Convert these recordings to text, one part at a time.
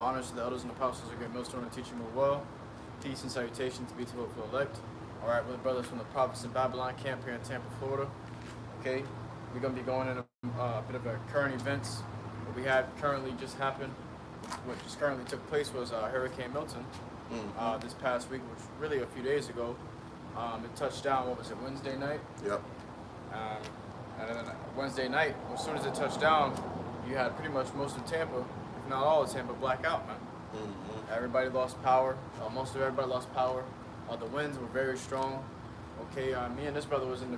Honors to the elders and apostles of great millstone and teaching of well. Peace and salutations be to the elect. All right, we're the brothers from the province of Babylon camp here in Tampa, Florida. Okay, we're going to be going in a bit of a current events. What we had currently just happened, what just currently took place was Hurricane Milton this past week, which really a few days ago. It touched down, what was it, Wednesday night? Yep. And then Wednesday night, as soon as it touched down, you had pretty much most of Tampa, if not all of Tampa, blackout, man. Everybody lost power. Most of everybody lost power. The winds were very strong. Okay, me and this brother was in the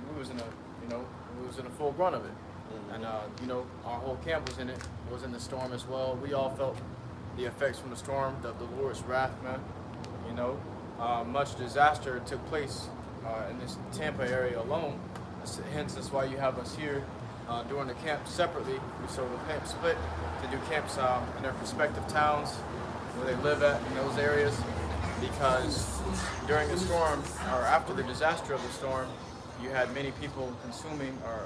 full grunt of it, and our whole camp was in it. It was in the storm as well. We all felt the effects from the storm, the Lord's wrath, man. Much disaster took place in this Tampa area alone. Hence, that's why you have us here doing the camp separately. So the camp split to do camps in their respective towns where they live at in those areas, because during the storm or after the disaster of the storm, you had many people consuming or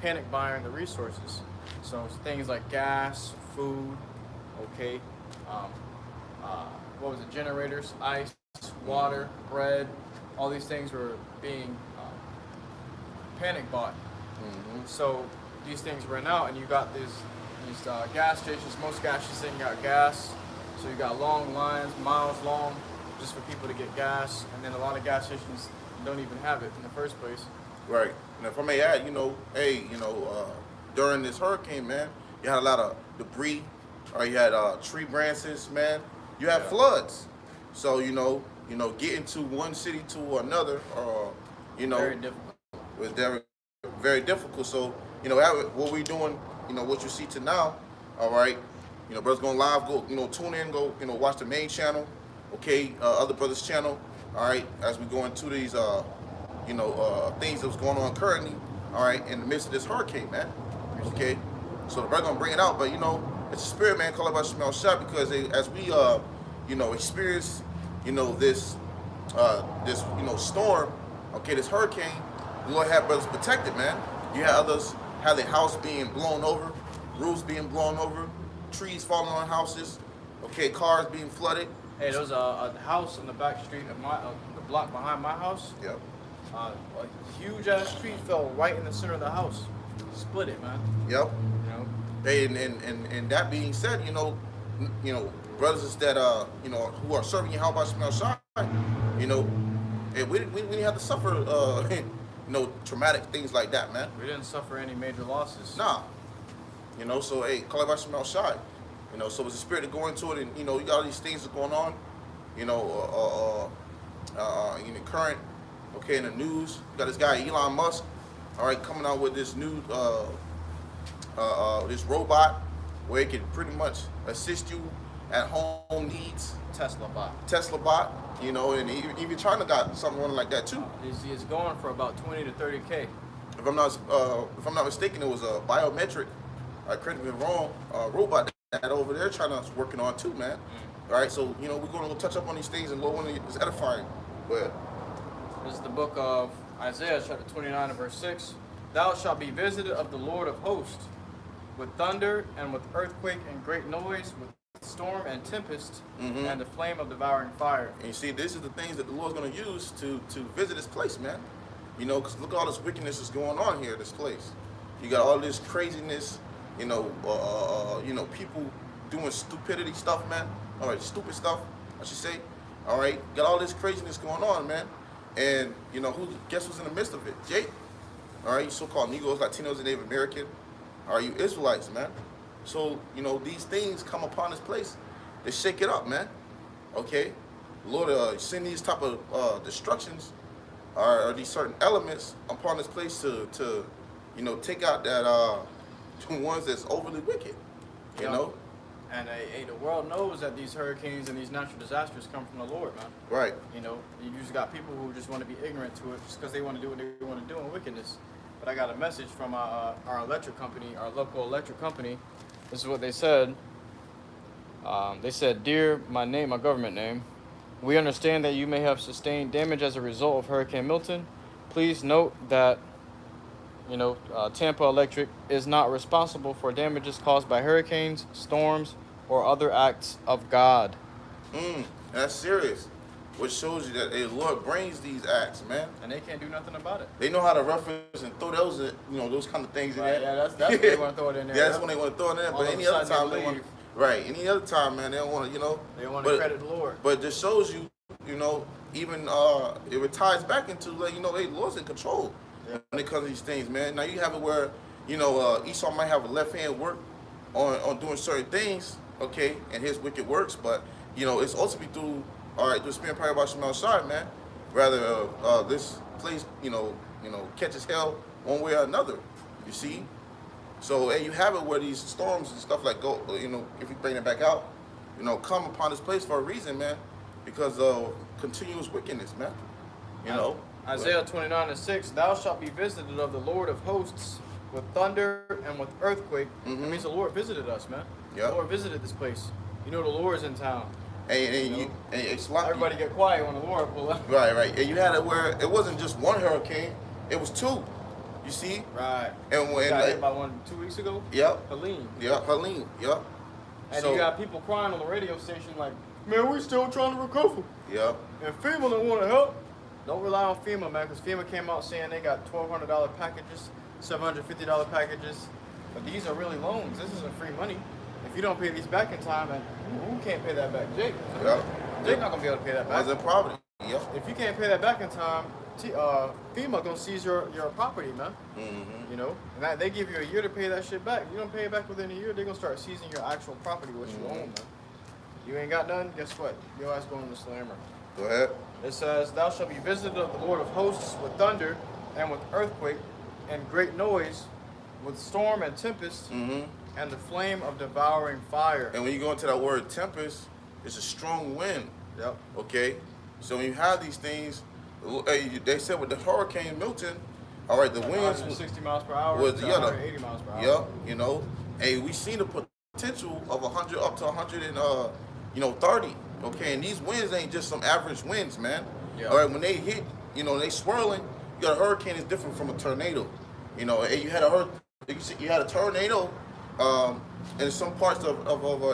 panic buying the resources. So things like gas, food, okay, what was it, generators, ice, water, bread, all these things were being panic bought. So these things ran out, and you got these gas stations. Most gas stations got gas, so you got long lines, miles long, just for people to get gas. And then a lot of gas stations don't even have it in the first place. Right. And if I may add, during this hurricane, man, you had a lot of debris, or you had tree branches, man. You had floods. So getting to one city to another, Very difficult. was very, very difficult. So what we're doing, what you see to now, all right. Brothers going live, go, tune in, go, watch the main channel, okay, other brothers' channel, all right, as we go into these, things that's going on currently, all right, in the midst of this hurricane, man, okay. So the brother gonna bring it out, but it's a spirit, man, called by SHAMAIWAN, because as we, experience, this storm, okay, this hurricane, the Lord had brothers protected, man. You had others have their house being blown over, roofs being blown over, trees falling on houses, okay, cars being flooded. Hey, there was a house on the back street of the block behind my house. Yep. A huge ass tree fell right in the center of the house. Split it, man. Yep. Hey, and that being said, brothers that who are serving YAHAWASHI, hey, we didn't have to suffer traumatic things like that, man. We didn't suffer any major losses. Nah. So hey, call it by SHAMAIWAN. So it's a spirit to go into it, and you got all these things that's going on, in the current, okay, in the news. You got this guy Elon Musk, all right, coming out with this new this robot where it can pretty much assist you at home needs. Tesla bot, and even China got something running like that too. It's going for about 20 to 30K. If I'm not mistaken, it was a biometric, correct me if I'm wrong, robot that over there China's working on too, man. All right, so we're going to touch up on these things, and Lord willing is edifying. But this is the book of Isaiah, chapter 29 and verse 6. Thou shalt be visited of the Lord of hosts, with thunder and with earthquake and great noise, with storm and tempest, and the flame of devouring fire. And you see, this is the things that the Lord's going to use to visit this place, man. Because look at all this wickedness that's going on here, this place. You got all this craziness, people doing stupidity stuff, man. All right, stupid stuff, I should say. All right, got all this craziness going on, man. And guess who's in the midst of it? Jake. All right, you so-called Negroes, Latinos, and Native American. All right, you Israelites, man. So these things come upon this place, they shake it up, man. Okay, Lord, send these type of destructions or these certain elements upon this place to take out that ones that's overly wicked, And the world knows that these hurricanes and these natural disasters come from the Lord, man. Right. You just got people who just want to be ignorant to it just because they want to do what they want to do in wickedness. But I got a message from our electric company, our local electric company. This is what they said. They said, "Dear, my government name, we understand that you may have sustained damage as a result of Hurricane Milton. Please note that Tampa Electric is not responsible for damages caused by hurricanes, storms, or other acts of God. That's serious. Which shows you that the Lord brings these acts, man. And they can't do nothing about it. They know how to reference and throw those, those kind of things in there. Yeah, that's when they want to throw it in there. That's when they want to throw it in there. All But of any a other sudden time, any other time, man, they don't want to, They want to credit the Lord. But it just shows you, even it ties back into, like, hey, the Lord's in control when it comes to these things, man. Now you have it where, Esau might have a left hand work on doing certain things, okay, and his wicked works, but, it's ultimately through, through Spirit Power by SHAMAIWAN, man. Rather, this place, catches hell one way or another, you see? So, and you have it where these storms and stuff like go, if we bring it back out, come upon this place for a reason, man, because of continuous wickedness, man. Isaiah 29:6, thou shalt be visited of the Lord of hosts with thunder and with earthquake. That means the Lord visited us, man. The Lord visited this place. The Lord's in town. And it's like everybody get quiet when the Lord pull up. Right. And you had it where it wasn't just one hurricane, it was two. You see? Right. And when got hit by one 2 weeks ago? Yep. Helene. Yep, Helene. Yep. And you got people crying on the radio station like, man, we still trying to recover. Yep. And FEMA don't want to help. Don't rely on FEMA, man, because FEMA came out saying they got $1,200 packages, $750 packages. But these are really loans. This isn't free money. If you don't pay these back in time, and who can't pay that back? Jake. Yep. Jake not gonna be able to pay that back. That's a problem. Yep. If you can't pay that back in time, FEMA gonna seize your property, man. And that, they give you a year to pay that shit back. You don't pay it back within a year, they're gonna start seizing your actual property, what you own, man. You ain't got none, guess what? Your ass going to the slammer. Go ahead. It says, thou shalt be visited of the Lord of hosts with thunder and with earthquake and great noise, with storm and tempest, and the flame of devouring fire. And when you go into that word tempest, it's a strong wind. Yep. Okay? So when you have these things, they said with the hurricane Milton, all right, the like winds 160 miles per hour, was 180 miles per hour. Yep, and we seen the potential of 100 up to 130. Okay, and these winds ain't just some average winds, man. Yep. All right, when they hit, they swirling. You got a hurricane is different from a tornado. And you had a tornado, in some parts of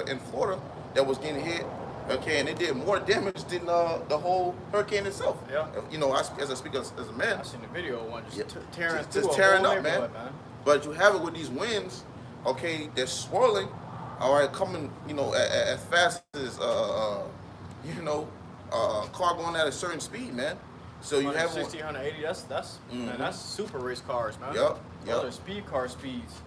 in Florida that was getting hit. Okay, and it did more damage than the whole hurricane itself. Yeah. As I speak as a man. I seen the video of one just tearing just through tearing a whole up, man. man. But you have it with these winds, okay, they're swirling, all right, coming, as fast as car going at a certain speed, man. So you have 160, 180. Man, that's super race cars, man. Yep. Those are speed car speeds,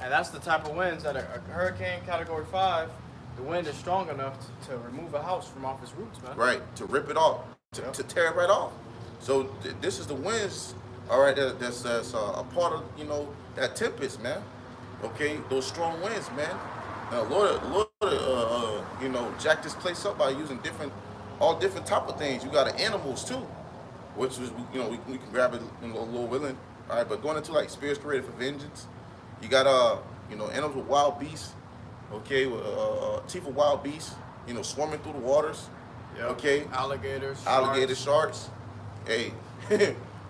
and that's the type of winds that a hurricane category 5. The wind is strong enough to remove a house from off its roots, man. Right, to rip it off, to tear it right off. So this is the winds, all right, that's a part of, that tempest, man. Okay, those strong winds, man. Now, Lord, jack this place up by using all different type of things. You got animals too, which is, we can grab it, Lord willing. All right, but going into like spirits created for vengeance, you got animals with wild beasts. Okay, teeth of wild beasts, swarming through the waters. Yep. Okay, alligators, sharks. Hey,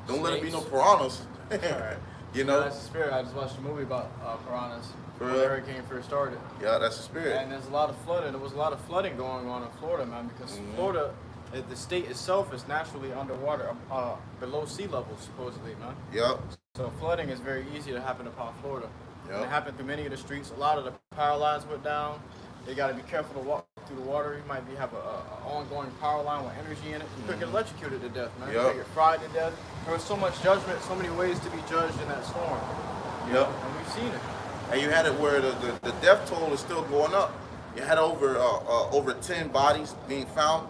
don't let it be no Snakes. piranhas. Right. That's the spirit. I just watched a movie about piranhas when the hurricane first started. Yeah, that's the spirit. And there's a lot of flooding. There was a lot of flooding going on in Florida, man, because Florida, the state itself is naturally underwater, below sea level, supposedly, man. Yep. So flooding is very easy to happen upon Florida. Yep. And it happened through many of the streets. A lot of the power lines went down. They got to be careful to walk through the water. You might have an ongoing power line with energy in it. You could get electrocuted to death, man. You could get fried to death. There was so much judgment, so many ways to be judged in that storm. Yep. And we've seen it. And you had it where the death toll is still going up. You had over 10 bodies being found,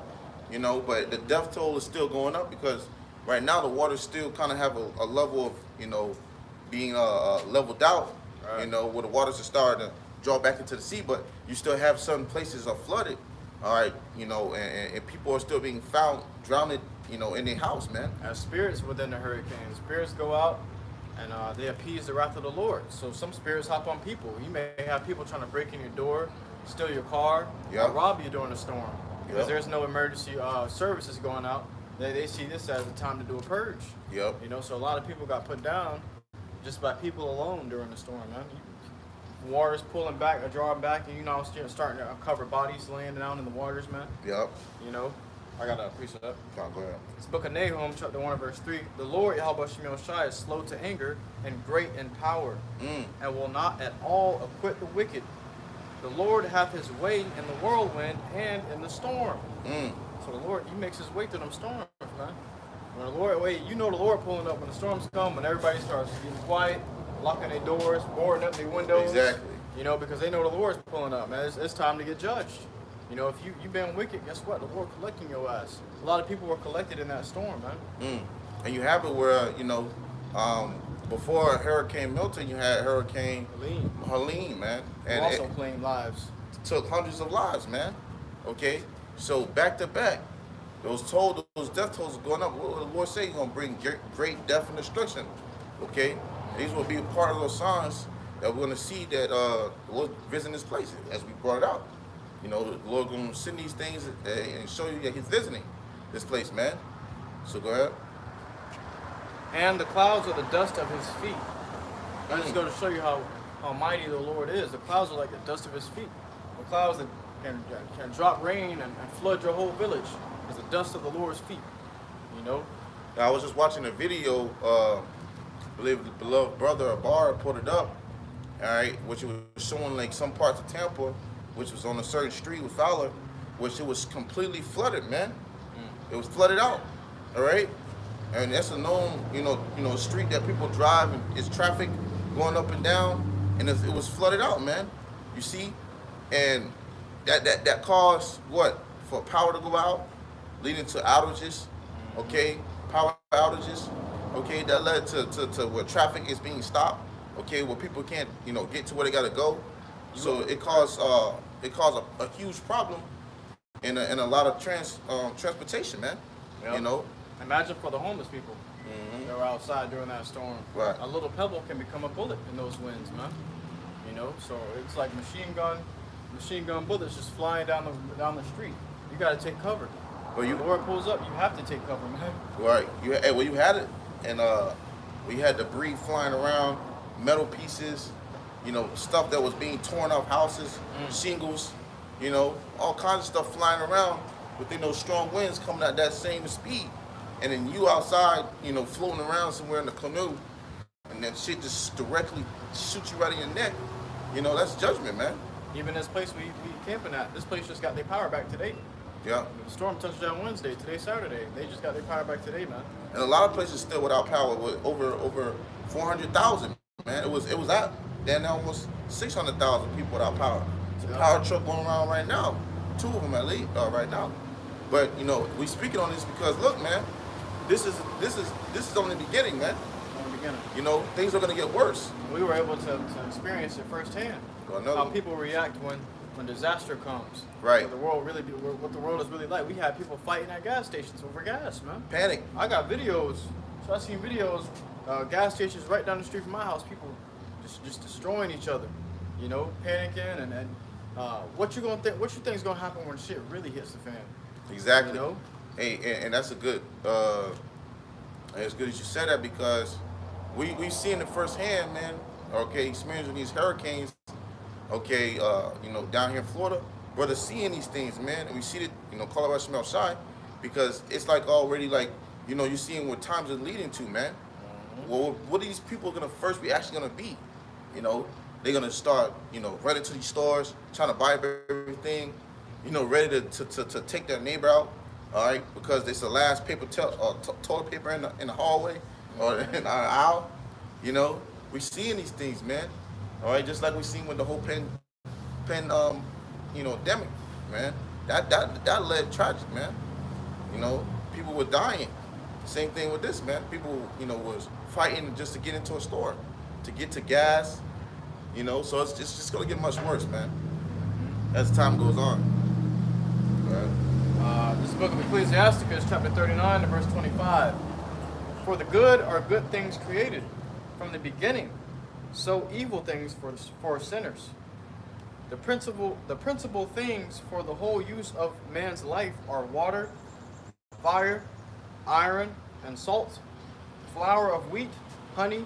but the death toll is still going up because right now the water still kind of have a level of, being leveled out, right. Where the waters are starting to draw back into the sea, but you still have some places are flooded, all right, and people are still being found drowned, in their house, man. As spirits within the hurricane, spirits go out and they appease the wrath of the Lord. So some spirits hop on people. You may have people trying to break in your door, steal your car, or rob you during a storm. Because there's no emergency services going out. They see this as a time to do a purge. Yep. So a lot of people got put down just by people alone during the storm, man. Water's pulling back or drawing back, and you know, starting to uncover bodies laying down in the waters, man. Yep. You know, I got a precept. Go ahead. It's Book of Nahum, chapter 1, verse 3. The Lord, YAHAWASHI, is slow to anger and great in power, and will not at all acquit the wicked. The Lord hath his way in the whirlwind and in the storm. So the Lord, he makes his way through them storms, man. When the Lord, you know the Lord pulling up when the storms come, when everybody starts getting quiet, locking their doors, boarding up their windows. Exactly. You know, because they know the Lord's pulling up, man. It's time to get judged. You know, if you've been wicked, guess what? The Lord collecting your ass. A lot of people were collected in that storm, man. And you have it where, you know, before Hurricane Milton, you had Hurricane Helene, man. And also claimed lives. Took hundreds of lives, man. Okay? So back to back, those death tolls are going up. What the Lord say? He's going to bring great death and destruction. Okay? These will be a part of those signs that we're going to see that the Lord visiting this place, as we brought it out. You know, the Lord going to send these things and show you that he's visiting this place, man. So go ahead. And the clouds are the dust of his feet. I just go to show you how mighty the Lord is. The clouds are like the dust of his feet. The clouds that can drop rain and flood your whole village is the dust of the Lord's feet. You know? I was just watching a video, I believe the beloved brother Abar put it up, all right, which was showing like some parts of Tampa, which was on a certain street with Fowler, which it was completely flooded, man. It was flooded out, all right? And that's a known, you know, street that people drive, and it's traffic going up and down, and it was flooded out, man. You see, and that caused what? For power to go out, leading to outages, okay? Power outages, okay? That led to where traffic is being stopped, okay? Where people can't, you know, get to where they gotta go. So it caused a huge problem in a lot of transportation, man. Yep. You know. Imagine for the homeless people that were outside during that storm. Right. A little pebble can become a bullet in those winds, man. You know, so it's like machine gun bullets just flying down the street. You got to take cover. Well, when the Lord pulls up, you have to take cover, man. Right. You had it, and we had debris flying around, metal pieces, you know, stuff that was being torn off houses, shingles, you know, all kinds of stuff flying around within those strong winds coming at that same speed. And then you outside, you know, floating around somewhere in the canoe, and that shit just directly shoots you right in your neck. You know, that's judgment, man. Even this place we camping at, this place just got their power back today. Yeah. The storm touched down Wednesday, today's Saturday. They just got their power back today, man. And a lot of places still without power, with over 400,000, man. It was at then almost 600,000 people without power. It's a power truck going around right now, 2 of them at least right now. But you know, we speaking on this because look, man, this is only the beginning, man. Only beginning. You know, things are gonna get worse. We were able to experience it firsthand. How people react when disaster comes. Right. What the world is really like. We had people fighting at gas stations over gas, man. Panic. I got videos. So I seen videos, gas stations right down the street from my house. People just destroying each other. You know, panicking and what you think is gonna happen when shit really hits the fan? Exactly. You know? Hey, and that's a good. It's good that you said that because we've seen it firsthand, man. Okay, experiencing these hurricanes. Okay, you know, down here in Florida, brothers seeing these things, man, and we see it, you know, call it smell shy, because it's like already like, you know, you're seeing what times are leading to, man. Well, what are these people gonna first be actually gonna be? You know, they're gonna start, you know, running to these stores, trying to buy everything, you know, ready to take their neighbor out, all right, because it's the last toilet paper in the hallway or in the aisle. You know, we seeing these things, man. All right, just like we seen with the whole you know, demic, man. That led tragic, man. You know, people were dying. Same thing with this, man. People, you know, was fighting just to get into a store, to get to gas. You know, so it's just gonna get much worse, man, as time goes on. Right. This book of Ecclesiasticus, chapter 39, and verse 25. For the good are good things created from the beginning, so evil things for sinners. The principal things for the whole use of man's life are water, fire, iron, and salt, flour of wheat, honey,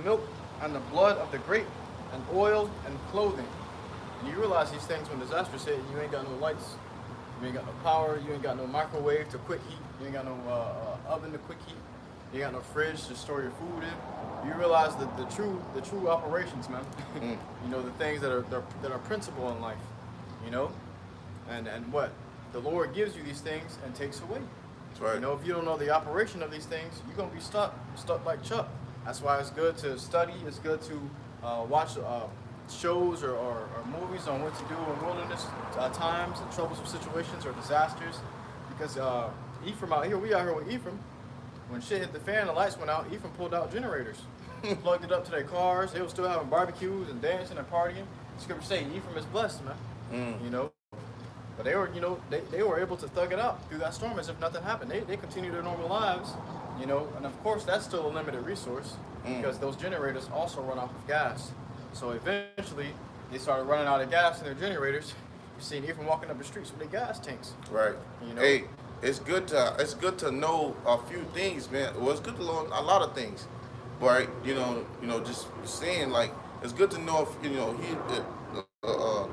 milk, and the blood of the grape, and oil and clothing. And you realize these things when disasters hit, you ain't got no lights, you ain't got no power, you ain't got no microwave to quick heat, you ain't got no oven to quick heat, you ain't got no fridge to store your food in. You realize that the true operations, man. You know, the things that are principal in life. You know, and what the Lord gives you these things and takes away. That's right. You know, if you don't know the operation of these things, you're gonna be stuck like Chuck. That's why it's good to study. It's good to watch shows or movies on what to do in wilderness times and troublesome situations or disasters. Because Ephraim out here, we out here with Ephraim. When shit hit the fan, the lights went out. Ephraim pulled out generators, plugged it up to their cars. They were still having barbecues and dancing and partying. The scripture say Ephraim is blessed, man. You know, but they were, you know, they were able to thug it out through that storm as if nothing happened. They continued their normal lives, you know, and of course that's still a limited resource because those generators also run off of gas. So eventually they started running out of gas in their generators. You're seeing Ephraim walking up the streets with their gas tanks. Right. You know? Hey, it's good to know a few things, man. Well, it's good to learn a lot of things, but you know, just saying like it's good to know if you know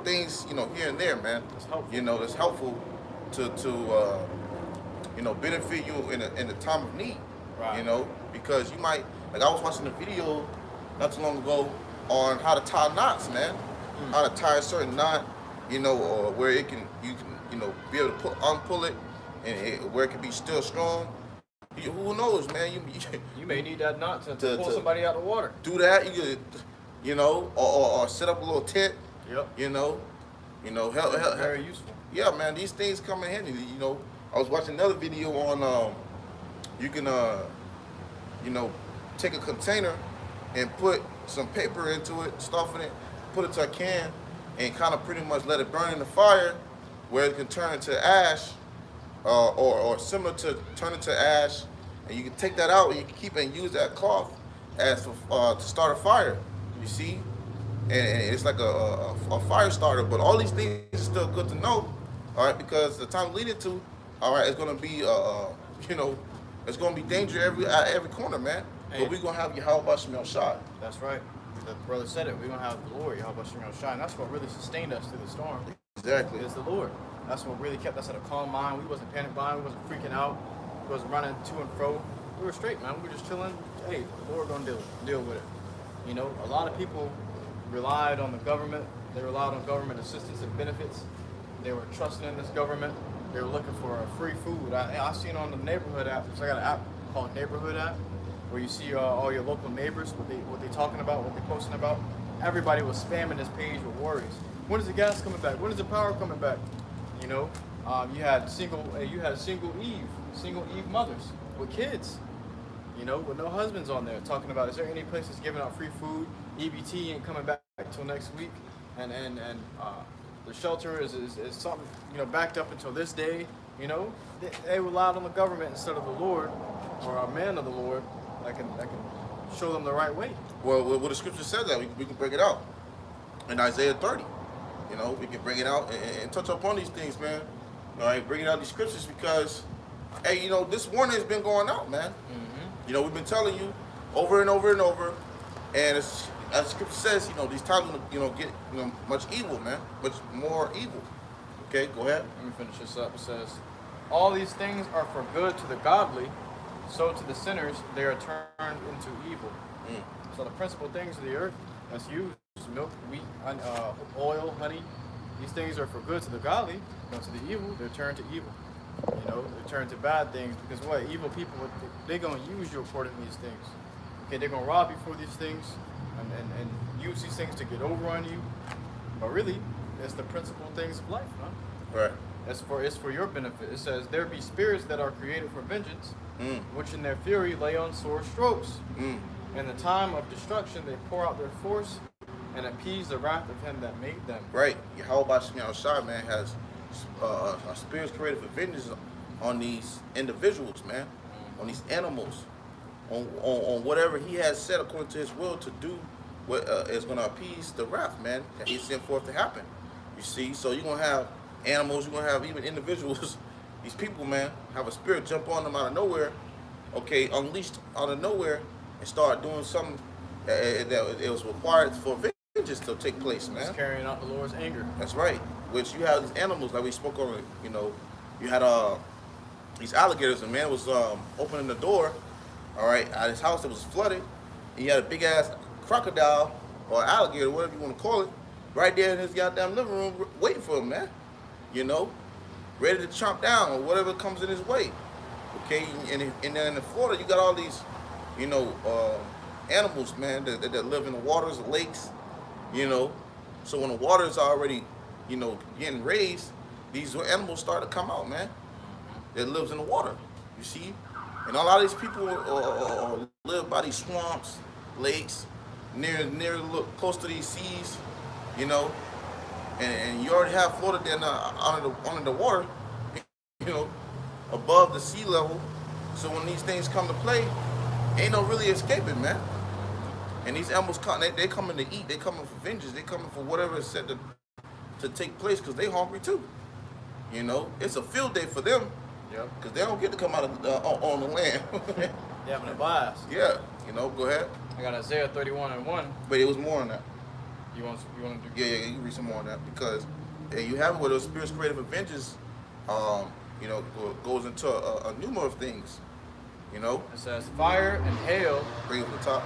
things, you know, here and there, man. You know, that's helpful to you know, benefit you in a time of need. Right. You know, because you might, like I was watching a video not too long ago on how to tie knots, man. How to tie a certain knot, you know, or where you can you know be able to unpull it and where it can be still strong. Who knows, man? You may need that knot to pull somebody out of the water. Do that, you know, or set up a little tent. Yep. You know, help. Very useful. Yeah, man, these things come in handy. You know, I was watching another video on you can you know, take a container and put some paper into it, stuff in it, put it to a can, and kind of pretty much let it burn in the fire, where it can turn into ash, or similar to turn into ash, and you can take that out and you can keep it and use that cloth as to start a fire. You see. And it's like a fire starter, but all these things are still good to know, all right? Because the time leading to, all right, it's gonna be, you know, it's gonna be danger at every corner, man. Hey. But we're gonna have YAHAWASHI. That's right. The brother said it. We're gonna have the Lord, YAHAWASHI, and that's what really sustained us through the storm. Exactly. Is the Lord. That's what really kept us at a calm mind. We wasn't panic buying. We wasn't freaking out. We wasn't running to and fro. We were straight, man. We were just chilling. Hey, the Lord gonna deal with it. You know, a lot of people relied on the government. They relied on government assistance and benefits. They were trusting in this government. They were looking for free food. I seen on the neighborhood app. So I got an app called Neighborhood app, where you see all your local neighbors, what they talking about, what they posting about. Everybody was spamming this page with worries. When is the gas coming back? When is the power coming back? You know, you had single Eve mothers with kids. You know, with no husbands on there, talking about, is there any places giving out free food? EBT ain't coming back until next week, and the shelter is something, you know, backed up until this day. You know, they relied on the government instead of the Lord or a man of the Lord that can show them the right way. Well, the scripture says that we can bring it out in Isaiah 30. You know, we can bring it out and touch upon these things, man. All right, bringing out these scriptures because, hey, you know, this warning has been going out, man. You know, we've been telling you over and over and over, and as the scripture says, you know, these times will, you know, get, you know, much evil, man, much more evil. Okay, go ahead. Let me finish this up. It says, all these things are for good to the godly, so to the sinners they are turned into evil. So the principal things of the earth that's used, milk, wheat, oil, honey, these things are for good to the godly, but to the evil, they're turned to evil. You know, they turn to bad things because what? Evil people, they're going to use you according to these things. Okay, they're going to rob you for these things and use these things to get over on you. But really, it's the principal things of life, huh? Right. It's for your benefit. It says, there be spirits that are created for vengeance, which in their fury lay on sore strokes. In the time of destruction, they pour out their force and appease the wrath of him that made them. Right. YAHAWASHI, man, has spirits created for vengeance on these individuals, man, on these animals, on whatever he has said according to his will to do, what is going to appease the wrath, man, that he sent forth to happen. You see, so you're going to have animals, you're going to have even individuals, these people, man, have a spirit jump on them out of nowhere, okay, unleashed out of nowhere, and start doing something that it was required for vengeance. vengeance to take place, man. It's carrying out the Lord's anger. That's right. Which you have these animals like we spoke on. You know, you had these alligators. A man was opening the door, all right, at his house that was flooded. And he had a big ass crocodile or alligator, whatever you want to call it, right there in his goddamn living room, waiting for him, man. You know, ready to chomp down or whatever comes in his way. Okay, and then in Florida, you got all these, you know, animals, man, that live in the waters, the lakes, you know. So when the water is already, you know, getting raised, these animals start to come out, man. That lives in the water, you see. And a lot of these people live by these swamps, lakes, close to these seas, you know. And you already have Florida there under the water, you know, above the sea level. So when these things come to play, ain't no really escaping, man. And these animals come, they coming to eat, they coming for vengeance, they coming for whatever is set to take place, because they hungry too. You know, it's a field day for them. Yep. Because they don't get to come out of, on the land. They having a blast. Yeah, you know, go ahead. I got Isaiah 31:1. But it was more on that. You want to do? Yeah, you can read some more on that, because you have it where those spirits creative vengeance, you know, goes into a number of things. You know, It says, fire and hail, bring it from the top.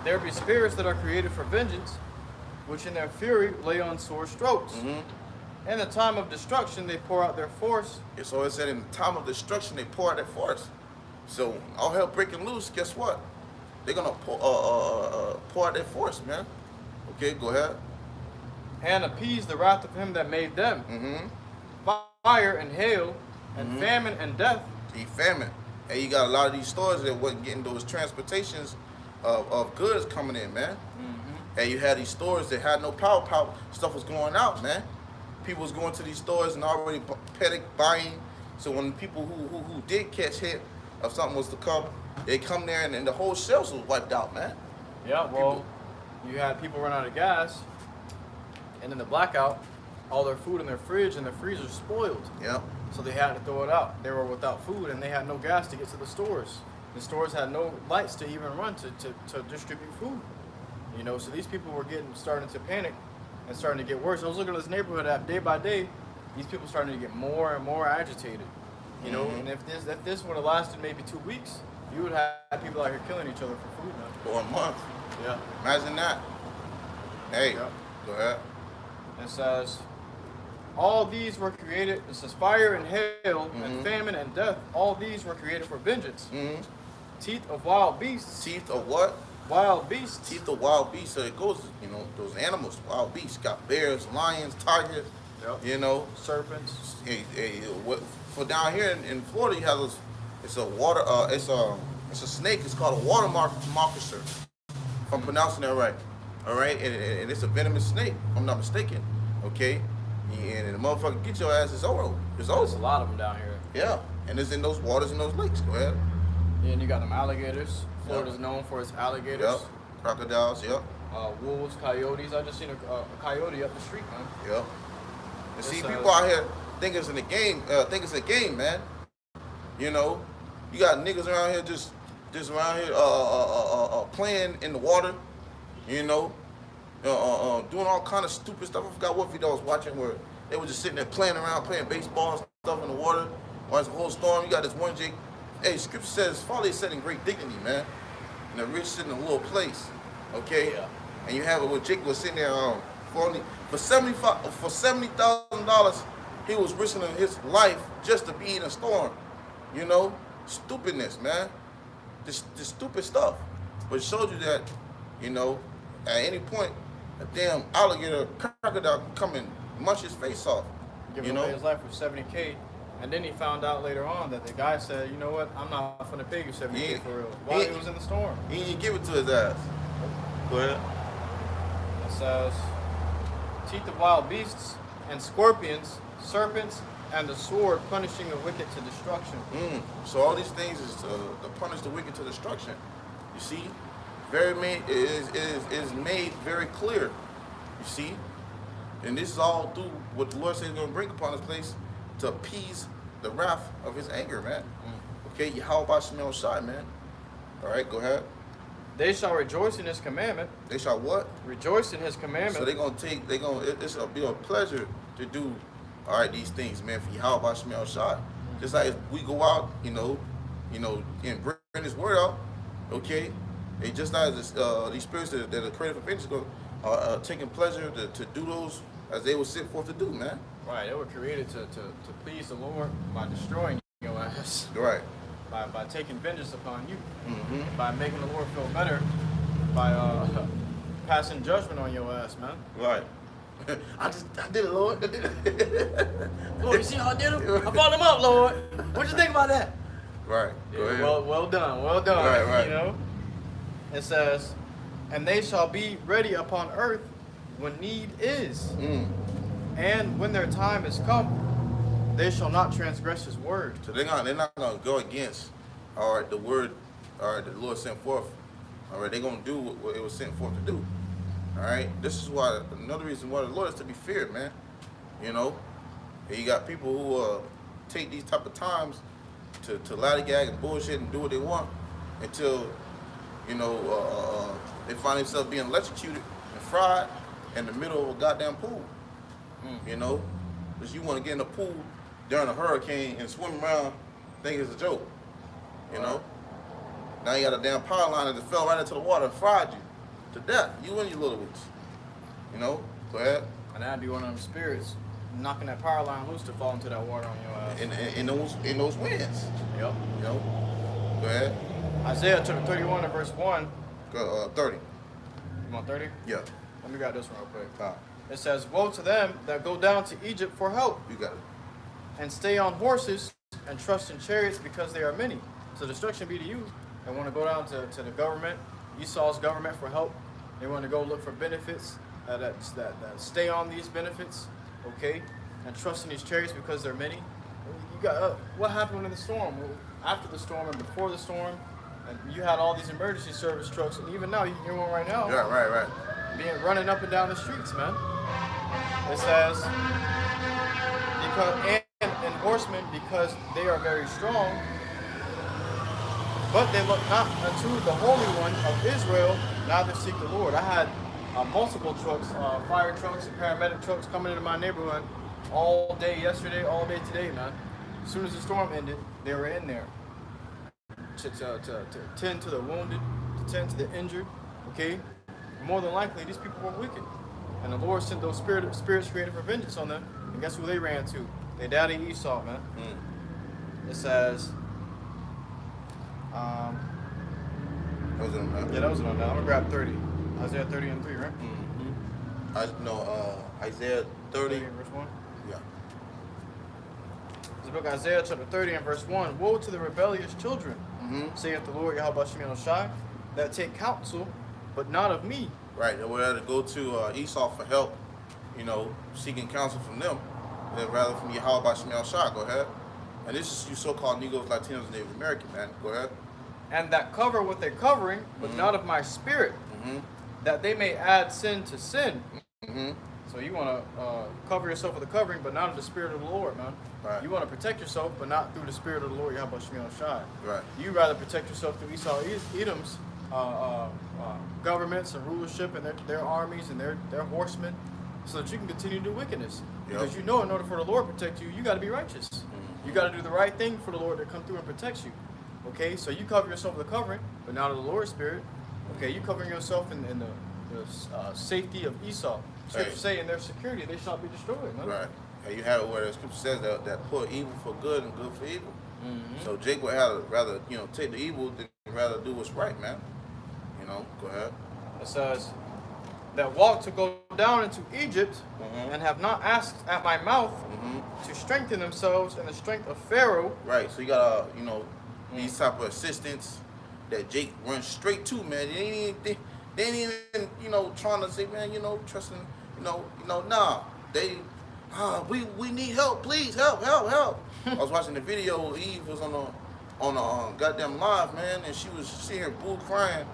there be spirits that are created for vengeance, which in their fury lay on sore strokes. In the time of destruction, they pour out their force. So it said in the time of destruction, they pour out their force. So all hell breaking loose, guess what? They're gonna pour out their force, man. Okay, go ahead. And appease the wrath of him that made them. Fire and hail, and famine and death. See, famine. And you got a lot of these stores that wasn't getting those transportations of goods coming in, man. And you had these stores that had no power. Stuff was going out, man. People was going to these stores and already panic buying. So when people who did catch hit of something was to come, they come there and the whole shelves was wiped out, man. Yeah, well, you had people run out of gas, and in the blackout, all their food in their fridge and their freezer spoiled. Yeah. So they had to throw it out. They were without food, and they had no gas to get to the stores. The stores had no lights to even run to distribute food. You know, so these people were starting to panic and starting to get worse. I was looking at this neighborhood day by day. These people starting to get more and more agitated. You know, and if this would have lasted maybe 2 weeks, you would have people out here killing each other for food now. For a month. Yeah. Imagine that. Hey, Yeah. go ahead. It says, all these were created, it says fire and hail and famine and death, all these were created for vengeance. Teeth of wild beasts. Teeth of what? Wild beasts. Teeth of wild beasts. So it goes, you know, those animals, wild beasts. Got bears, lions, tigers, you know. Serpents. For down here in Florida, you have those, it's a water, it's a snake, it's called a water moccasin, if I'm pronouncing that right. All right, and it's a venomous snake, if I'm not mistaken, okay? And the motherfucker get your ass, it's over. It's over. There's a lot of them down here. Yeah, and it's in those waters and those lakes. Go ahead. Yeah, and you got them alligators. Florida's known for its alligators. Yep. Crocodiles. Yep. Wolves, coyotes. I just seen a coyote up the street, man. Yep. And see, It's, people out here think it's in the game. Think it's a game, man. You know, you got niggas around here just around here playing in the water. You know, doing all kind of stupid stuff. I forgot what video I was watching where they were just sitting there playing around, playing baseball and stuff in the water. While it's a whole storm, you got this one Jake. Hey, Scripture says, folly is set in great dignity, man. And the rich sit in a little place, okay? Yeah. And you have it where Jake was sitting there for $70,000. He was risking his life just to be in a storm. You know, stupidness, man. This stupid stuff. But it showed you that, you know, at any point, a damn alligator, crocodile can come and munch his face off. Give you him know, away his life for $70K. And then he found out later on that the guy said, you know what, I'm not going to pay you $70K for real. While he was in the storm. He didn't give it to his ass. Go ahead. It says, teeth of wild beasts and scorpions, serpents, and the sword punishing the wicked to destruction. So all these things is to punish the wicked to destruction. You see, is made very clear. You see, and this is all through what the Lord says He's going to bring upon this place to appease the wrath of His anger, man. Okay, YAHAWAH, SIMEON, man. All right, go ahead. They shall rejoice in his commandment. They shall what? Rejoice in his commandment. So they're gonna take. It's gonna be a pleasure to do. All right, these things, man. For YAHAWASHI. Just like if we go out, and bring His word out. Okay. It just not as these spirits that are created for vengeance are taking pleasure to do those as they were sent forth to do, man. Right. They were created to please the Lord by destroying your ass. Right. By taking vengeance upon you. Mm-hmm. By making the Lord feel better. By passing judgment on your ass, man. Right. I did it, Lord. I did it. Lord, you see how I did him? I brought him up, Lord. What you think about that? Right. Go ahead. Well done. Well done. Right. It says, and they shall be ready upon earth when need is. And when their time is come, they shall not transgress his word. So they're not gonna go against the word the Lord sent forth. All right, they're gonna do what it was sent forth to do. All right, this is why another reason why the Lord is to be feared, man. And you got people who take these type of times to lollygag and bullshit and do what they want until they find themselves being electrocuted and fried in the middle of a goddamn pool. Because you want to get in the pool during a hurricane and swim around, think it's a joke. Now you got a damn power line that fell right into the water and fried you to death. You and your little ones. Go ahead. And that'd be one of them spirits knocking that power line loose to fall into that water on your ass. In those winds. Yep. Go ahead. Isaiah chapter 31 and verse 1. 30. You want 30? Yeah. Let me grab this one real quick. It says, woe to them that go down to Egypt for help. You got it. And stay on horses and trust in chariots because they are many. So destruction be to you that want to go down to the government, Esau's government for help. They want to go look for benefits that stay on these benefits, okay? And trust in these chariots because they're many. You got what happened in the storm? Well, after the storm and before the storm, and you had all these emergency service trucks, and even now you can hear one right now. Yeah, right. Running up and down the streets, man. It says, and horsemen, because they are very strong, but they look not unto the Holy One of Israel, neither seek the Lord. I had multiple trucks, fire trucks and paramedic trucks coming into my neighborhood all day yesterday, all day today, man. As soon as the storm ended, they were in there to tend to the wounded, to tend to the injured, okay? More than likely, these people were wicked. And the Lord sent those spirits created for vengeance on them. And guess who they ran to? Their daddy Esau, man. It says, that was it on that. Yeah, that was it on that. I'm going to grab 30. Isaiah 30 and 3, right? Isaiah 30. Verse 1. Yeah. This book Isaiah chapter 30 and verse 1. Woe to the rebellious children, saith the Lord Yahweh SEMINOLE, that take counsel, but not of me. Right, they were to go to Esau for help, seeking counsel from them, rather from Yahweh SEMINOLE. Go ahead. And this is you so-called Negroes, Latinos, and Native American, man. Go ahead. And that cover with a covering, but not of my spirit, that they may add sin to sin. So you want to cover yourself with a covering, but not of the spirit of the Lord, man. Right. You want to protect yourself, but not through the spirit of the Lord, Yahweh SEMINOLE. Right. You rather protect yourself through Esau Edom's governments and rulership and their armies and their horsemen, so that you can continue to do wickedness. Because in order for the Lord to protect you, you got to be righteous. You got to do the right thing for the Lord to come through and protect you. Okay, so you cover yourself with a covering, but not of the Lord's spirit. Okay, you covering yourself in the safety of Esau. Scripture say in their security they shall be destroyed. Man. Right. And you have it where the scripture says that put evil for good and good for evil. So Jake would rather take the evil than rather do what's right, man. Go ahead. It says that walk to go down into Egypt and have not asked at my mouth to strengthen themselves in the strength of Pharaoh. Right. So you got these type of assistants that Jake runs straight to, man. They ain't even trying to say, man, trusting, nah. They we need help, please, help. I was watching the video. Eve was on a goddamn live, man, and she was sitting here bull crying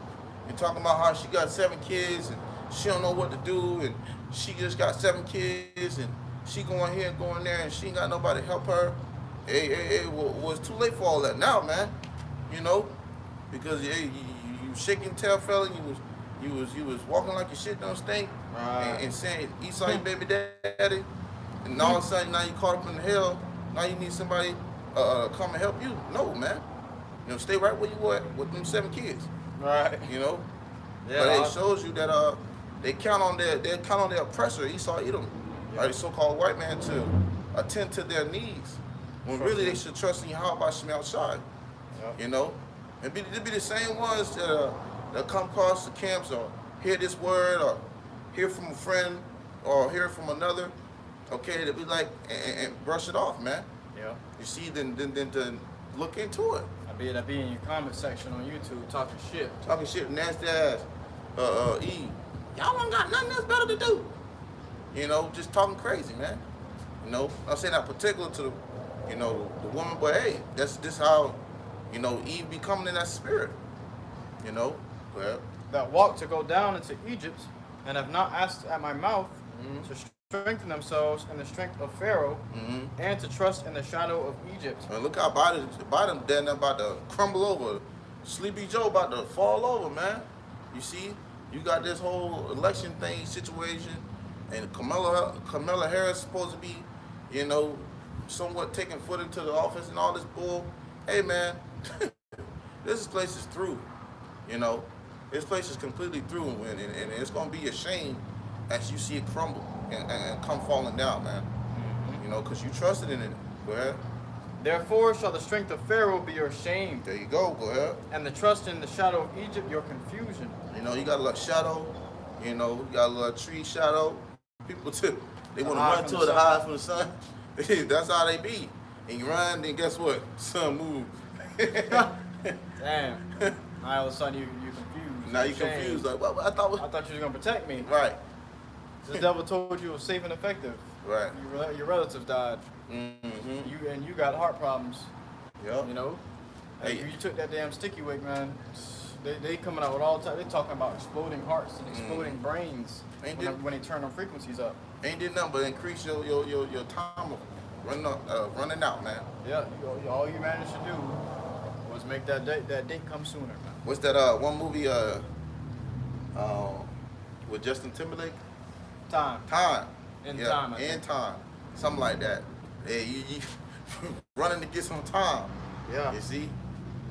and talking about how she got 7 kids and she don't know what to do, and she just got 7 kids and she going here and going there and she ain't got nobody to help her. Well, it's too late for all that now, man. Because you was shaking tail fella, you was walking like your shit don't stink, and saying Esau your baby daddy, and all of a sudden now you caught up in the hell. Now you need somebody come and help you. No, man. You know, stay right where you were with them 7 kids. Right. You know. Yeah, but it shows you that they count on their oppressor, Esau Edom, the so-called white man, to attend to their needs. When really they should trust in YAHAWASHI outside. You know, and they be the same ones that come across the camps or hear this word or hear from a friend or hear from another. Okay, to be like and brush it off, man. Yeah. You see, then to look into it. I be in your comment section on YouTube talking shit. Talking shit, nasty ass. Eve. Y'all don't got nothing else better to do. You know, just talking crazy, man. You know, I'm saying that particular to the, you know, the woman, but hey, that's how, you know, Eve be coming in that spirit. You know, well. That walk to go down into Egypt and have not asked at my mouth to strengthen themselves in the strength of Pharaoh and to trust in the shadow of Egypt. And look how Biden then about to crumble over. Sleepy Joe about to fall over, man. You see, you got this whole election thing situation, and Kamala Harris supposed to be, you know, somewhat taking foot into the office and all this bull. Hey, man, this place is through. You know, this place is completely through, and it's gonna be a shame as you see it crumble and come falling down, man. You know, because you trusted in it. Go ahead. Therefore shall the strength of Pharaoh be your shame. There you go. Go ahead. And the trust in the shadow of Egypt your confusion. You know, you got a little shadow. You know, you got a little tree shadow. People too, they want to run to it to hide from the sun. That's how they be. And you run, then guess what? Sun move. Damn. Now all of a sudden you confused. Now you confused. Like, well, I thought you were gonna protect me. Right. The devil told you it was safe and effective. Right. Your relatives died. You got heart problems. Yep. You know. Hey. You took that damn sticky wick, man. They coming out with all the time. They talking about exploding hearts and exploding brains when they turn them frequencies up. Ain't did nothing but increase your time running out, man. Yeah. All you managed to do was make that date come sooner, man. What's that one movie with Justin Timberlake? Time. In time. Something like that. Yeah, you running to get some time. Yeah. You see?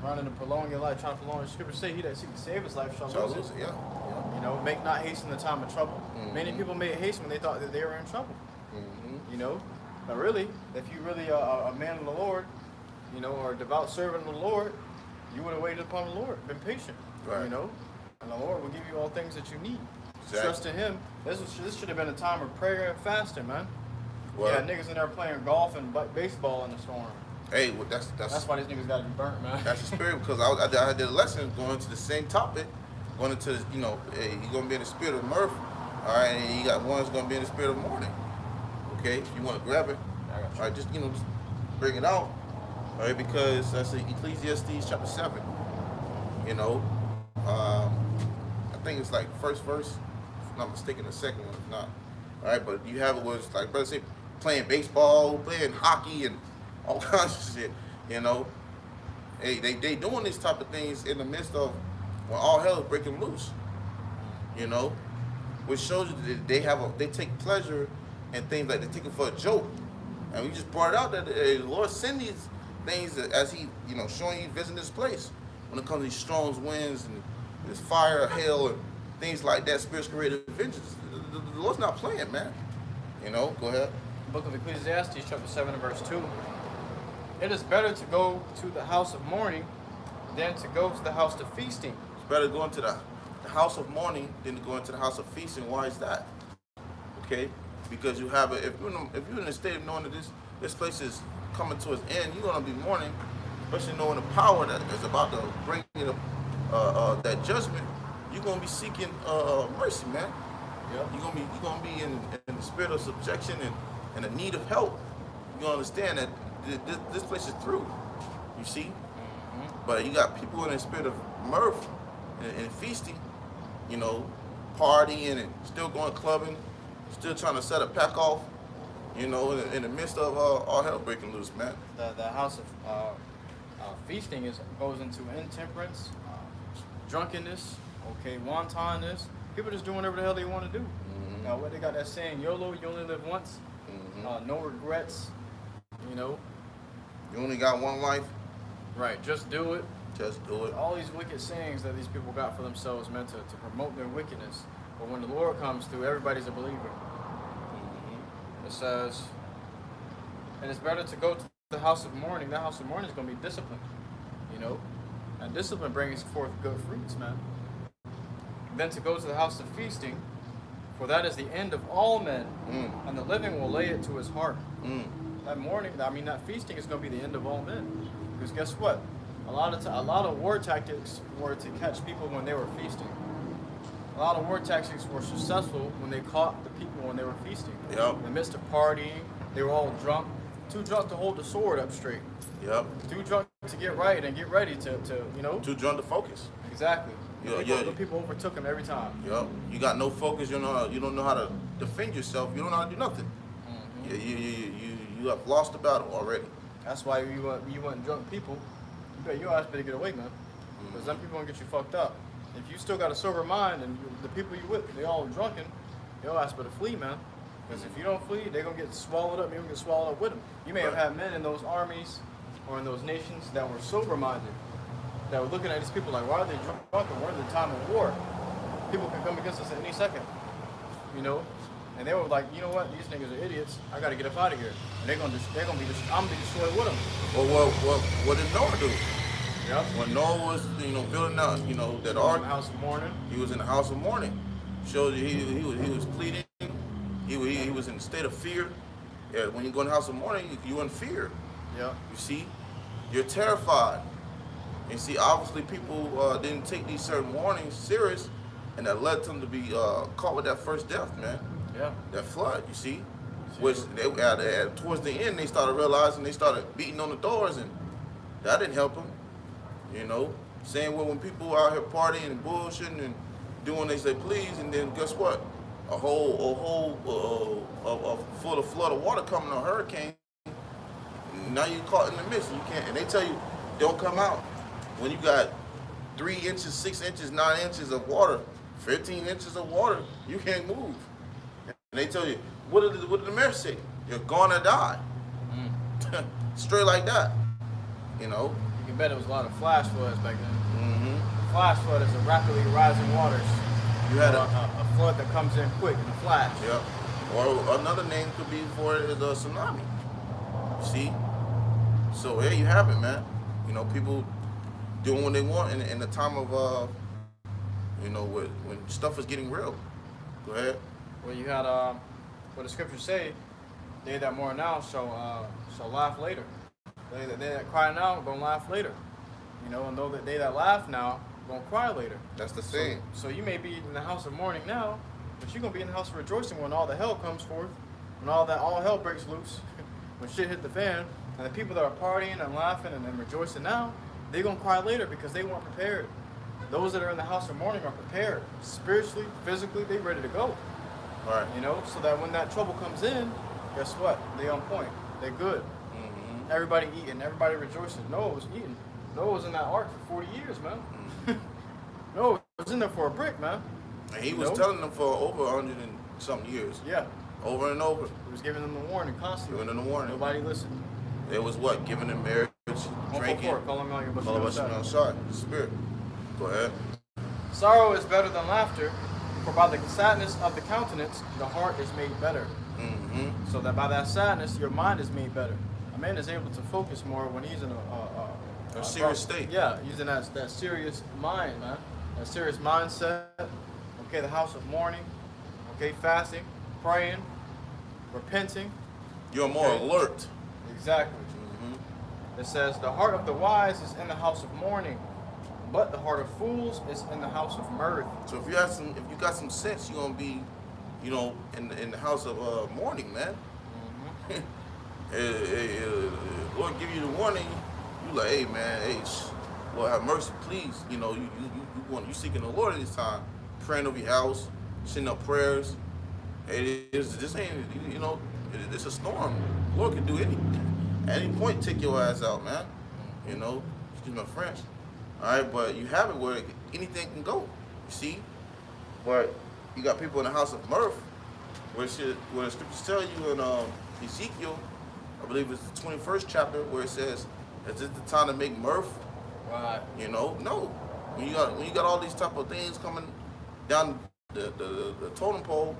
Running to prolong your life, trying to prolong. The scripture say he that seeks to save his life shall lose it. Yeah. You know, make not haste in the time of trouble. Many people made haste when they thought that they were in trouble. You know, but really, if you really are a man of the Lord, you know, or a devout servant of the Lord, you would have waited upon the Lord, been patient. Right. You know, and the Lord will give you all things that you need. Exactly. Trust in Him. This should have been a time of prayer and fasting, man. Well, yeah, niggas in there playing golf and baseball in the storm. Hey, well, that's why these niggas gotta be burnt, man. That's the spirit, because I did a lesson going into the same topic, going into this, you know, hey, you're gonna be in the spirit of mirth, all right, and you got one's gonna be in the spirit of mourning. Okay, if you want to grab it, all right, just bring it out, all right, because that's Ecclesiastes chapter 7. You know, I think it's like first verse, if I'm not mistaken, the second one, if not. All right, but you have it was like brother say playing baseball, playing hockey, and all kinds of shit. You know, hey, they doing these type of things in the midst of when all hell is breaking loose. You know, which shows you that they take pleasure in things like they take it for a joke. And we just brought out that the Lord send these things as He, you know, showing you visiting this place when it comes to these strong winds and this fire, hail, and things like that, spiritual creative vengeance. The Lord's not playing, man. You know, go ahead. Book of Ecclesiastes, chapter 7 and verse 2. It is better to go to the house of mourning than to go to the house of feasting. It's better to go into the house of mourning than to go into the house of feasting. Why is that? Okay, because you have if you're in a state of knowing that this place is coming to its end, you're gonna be mourning, especially knowing the power that is about to bring you that judgment. You're gonna be seeking mercy, man. Yeah. You're gonna be in the spirit of subjection and the need of help. You gonna understand that this place is through. You see, but you got people in the spirit of mirth and feasting. You know, partying and still going clubbing, still trying to set a pack off. You know, in the midst of all hell breaking loose, man. The house of feasting goes into intemperance, drunkenness, okay, wantonness. People just doing whatever the hell they want to do. Now, what they got that saying, YOLO, you only live once. No regrets, you know. You only got one life. Right, just do it. Just do it. All these wicked sayings that these people got for themselves meant to promote their wickedness. But when the Lord comes through, everybody's a believer. It says, and it's better to go to the house of mourning. That house of mourning is going to be disciplined, you know. And discipline brings forth good fruits, man. Then to go to the house of feasting, for that is the end of all men, and the living will lay it to his heart. That mourning, that feasting is going to be the end of all men. Because guess what? A lot of war tactics were to catch people when they were feasting. A lot of war tactics were successful when they caught the people when they were feasting. Yep. In the midst of partying, they were all drunk. Too drunk to hold the sword up straight. Yep. Too drunk to get right and get ready to you know. Too drunk to focus. Exactly. The people overtook him every time. Yep. You got no focus. You don't know how to defend yourself. You don't know how to do nothing. You have lost the battle already. That's why you want drunk people. Your ass better get away, man. Because them people gonna get you fucked up. If you still got a sober mind and the people you with, they all drunken, your ass better flee, man. Because if you don't flee, they're gonna get swallowed up. You're gonna get swallowed up with them. You may have had men in those armies or in those nations that were sober-minded, that were looking at these people like, why are they drunk? And we're in the time of war. People can come against us at any second, you know. And they were like, you know what? These niggas are idiots. I gotta get up out of here. And I'm gonna be destroyed with them. Well, what did Noah do? Yep. When Noah was, building out, that ark, house of mourning. He was in the house of mourning. Showed you he was pleading. He was in a state of fear. Yeah, when you go in the house of mourning, you in fear. Yeah. You see, you're terrified. And see, obviously people didn't take these certain warnings serious, and that led them to be caught with that first death, man. Yeah. That flood, you see. Which towards the end they started realizing, they started beating on the doors, and that didn't help them. Saying, well, when people out here partying and bullshitting and doing as they please, and then guess what? A full of flood of water coming, a hurricane. Now you're caught in the midst, and you can't. And they tell you, don't come out when you got 3 inches, 6 inches, 9 inches of water, 15 inches of water. You can't move. And they tell you, what did the mayor say? You're gonna die. Straight like that. You can bet it was a lot of flash floods back then. Flash flood is a rapidly rising waters. You had a flood that comes in quick in a flash. Yeah. Or another name could be for it is a tsunami. See? So there you have it, man. People doing what they want in the time of when stuff is getting real. Go ahead. Well, you had what the scriptures say, they that mourn now shall laugh later. They that cry now gonna laugh later. And though that they that laugh now gonna cry later. That's the same. So you may be in the house of mourning now, but you're gonna be in the house of rejoicing when all the hell comes forth, when all hell breaks loose, when shit hit the fan, and the people that are partying and laughing and rejoicing now, they're gonna cry later because they weren't prepared. Those that are in the house of mourning are prepared spiritually, physically, they ready to go. Right. So that when that trouble comes in, guess what? They on point. They're good. Everybody eating, everybody rejoicing. Noah was eating. Noah was in that ark for 40 years, man. Noah was in there for a brick, man. And he was telling them for over 100 and something years. Yeah. Over and over. He was giving them the warning constantly. Giving them the warning. Nobody listened. It was what? Giving them marriage, drinking. Call them out your shot. Spirit. Go ahead. Sorrow is better than laughter, for by the sadness of the countenance, the heart is made better. So that by that sadness, your mind is made better. A man is able to focus more when he's in a serious state. Yeah, using that serious mind, man. That serious mindset. Okay, the house of mourning. Okay, fasting, praying, repenting. You're more alert. Exactly. It says, the heart of the wise is in the house of mourning, but the heart of fools is in the house of mirth. So if you got some sense, you're gonna be, in the house of mourning, man. Lord give you the warning. You like, hey man, hey, Lord have mercy, please. You seeking the Lord at this time, praying over your house, sending up prayers. Hey, this ain't, it's a storm. The Lord can do anything. At any point, take your ass out, man. Excuse my French. All right, but you have it where anything can go. You see, but you got people in the house of mirth, where the scriptures tell you in Ezekiel, I believe it's the 21st chapter, where it says, "Is it the time to make mirth?" Right. You know, no. When you got all these type of things coming down the totem pole,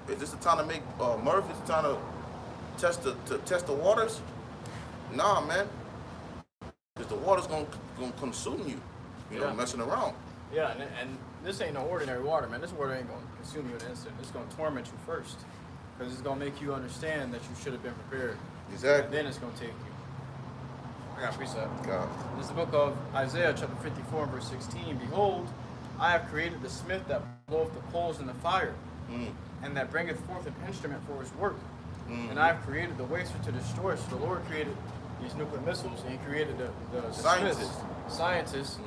is this the time to make mirth? Is it time to test the waters? Nah, man. Because the water's gonna consume you. You know, messing around. Yeah, and this ain't no ordinary water, man. This water ain't gonna consume you in an instant. It's gonna torment you first, because it's gonna make you understand that you should have been prepared. Exactly. And then it's gonna take you. I got a precept. God. This is the book of Isaiah, chapter 54, and verse 16. Behold, I have created the smith that bloweth the coals in the fire, and that bringeth forth an instrument for his work. And I have created the waster to destroy. So the Lord created these nuclear missiles, and He created the scientists,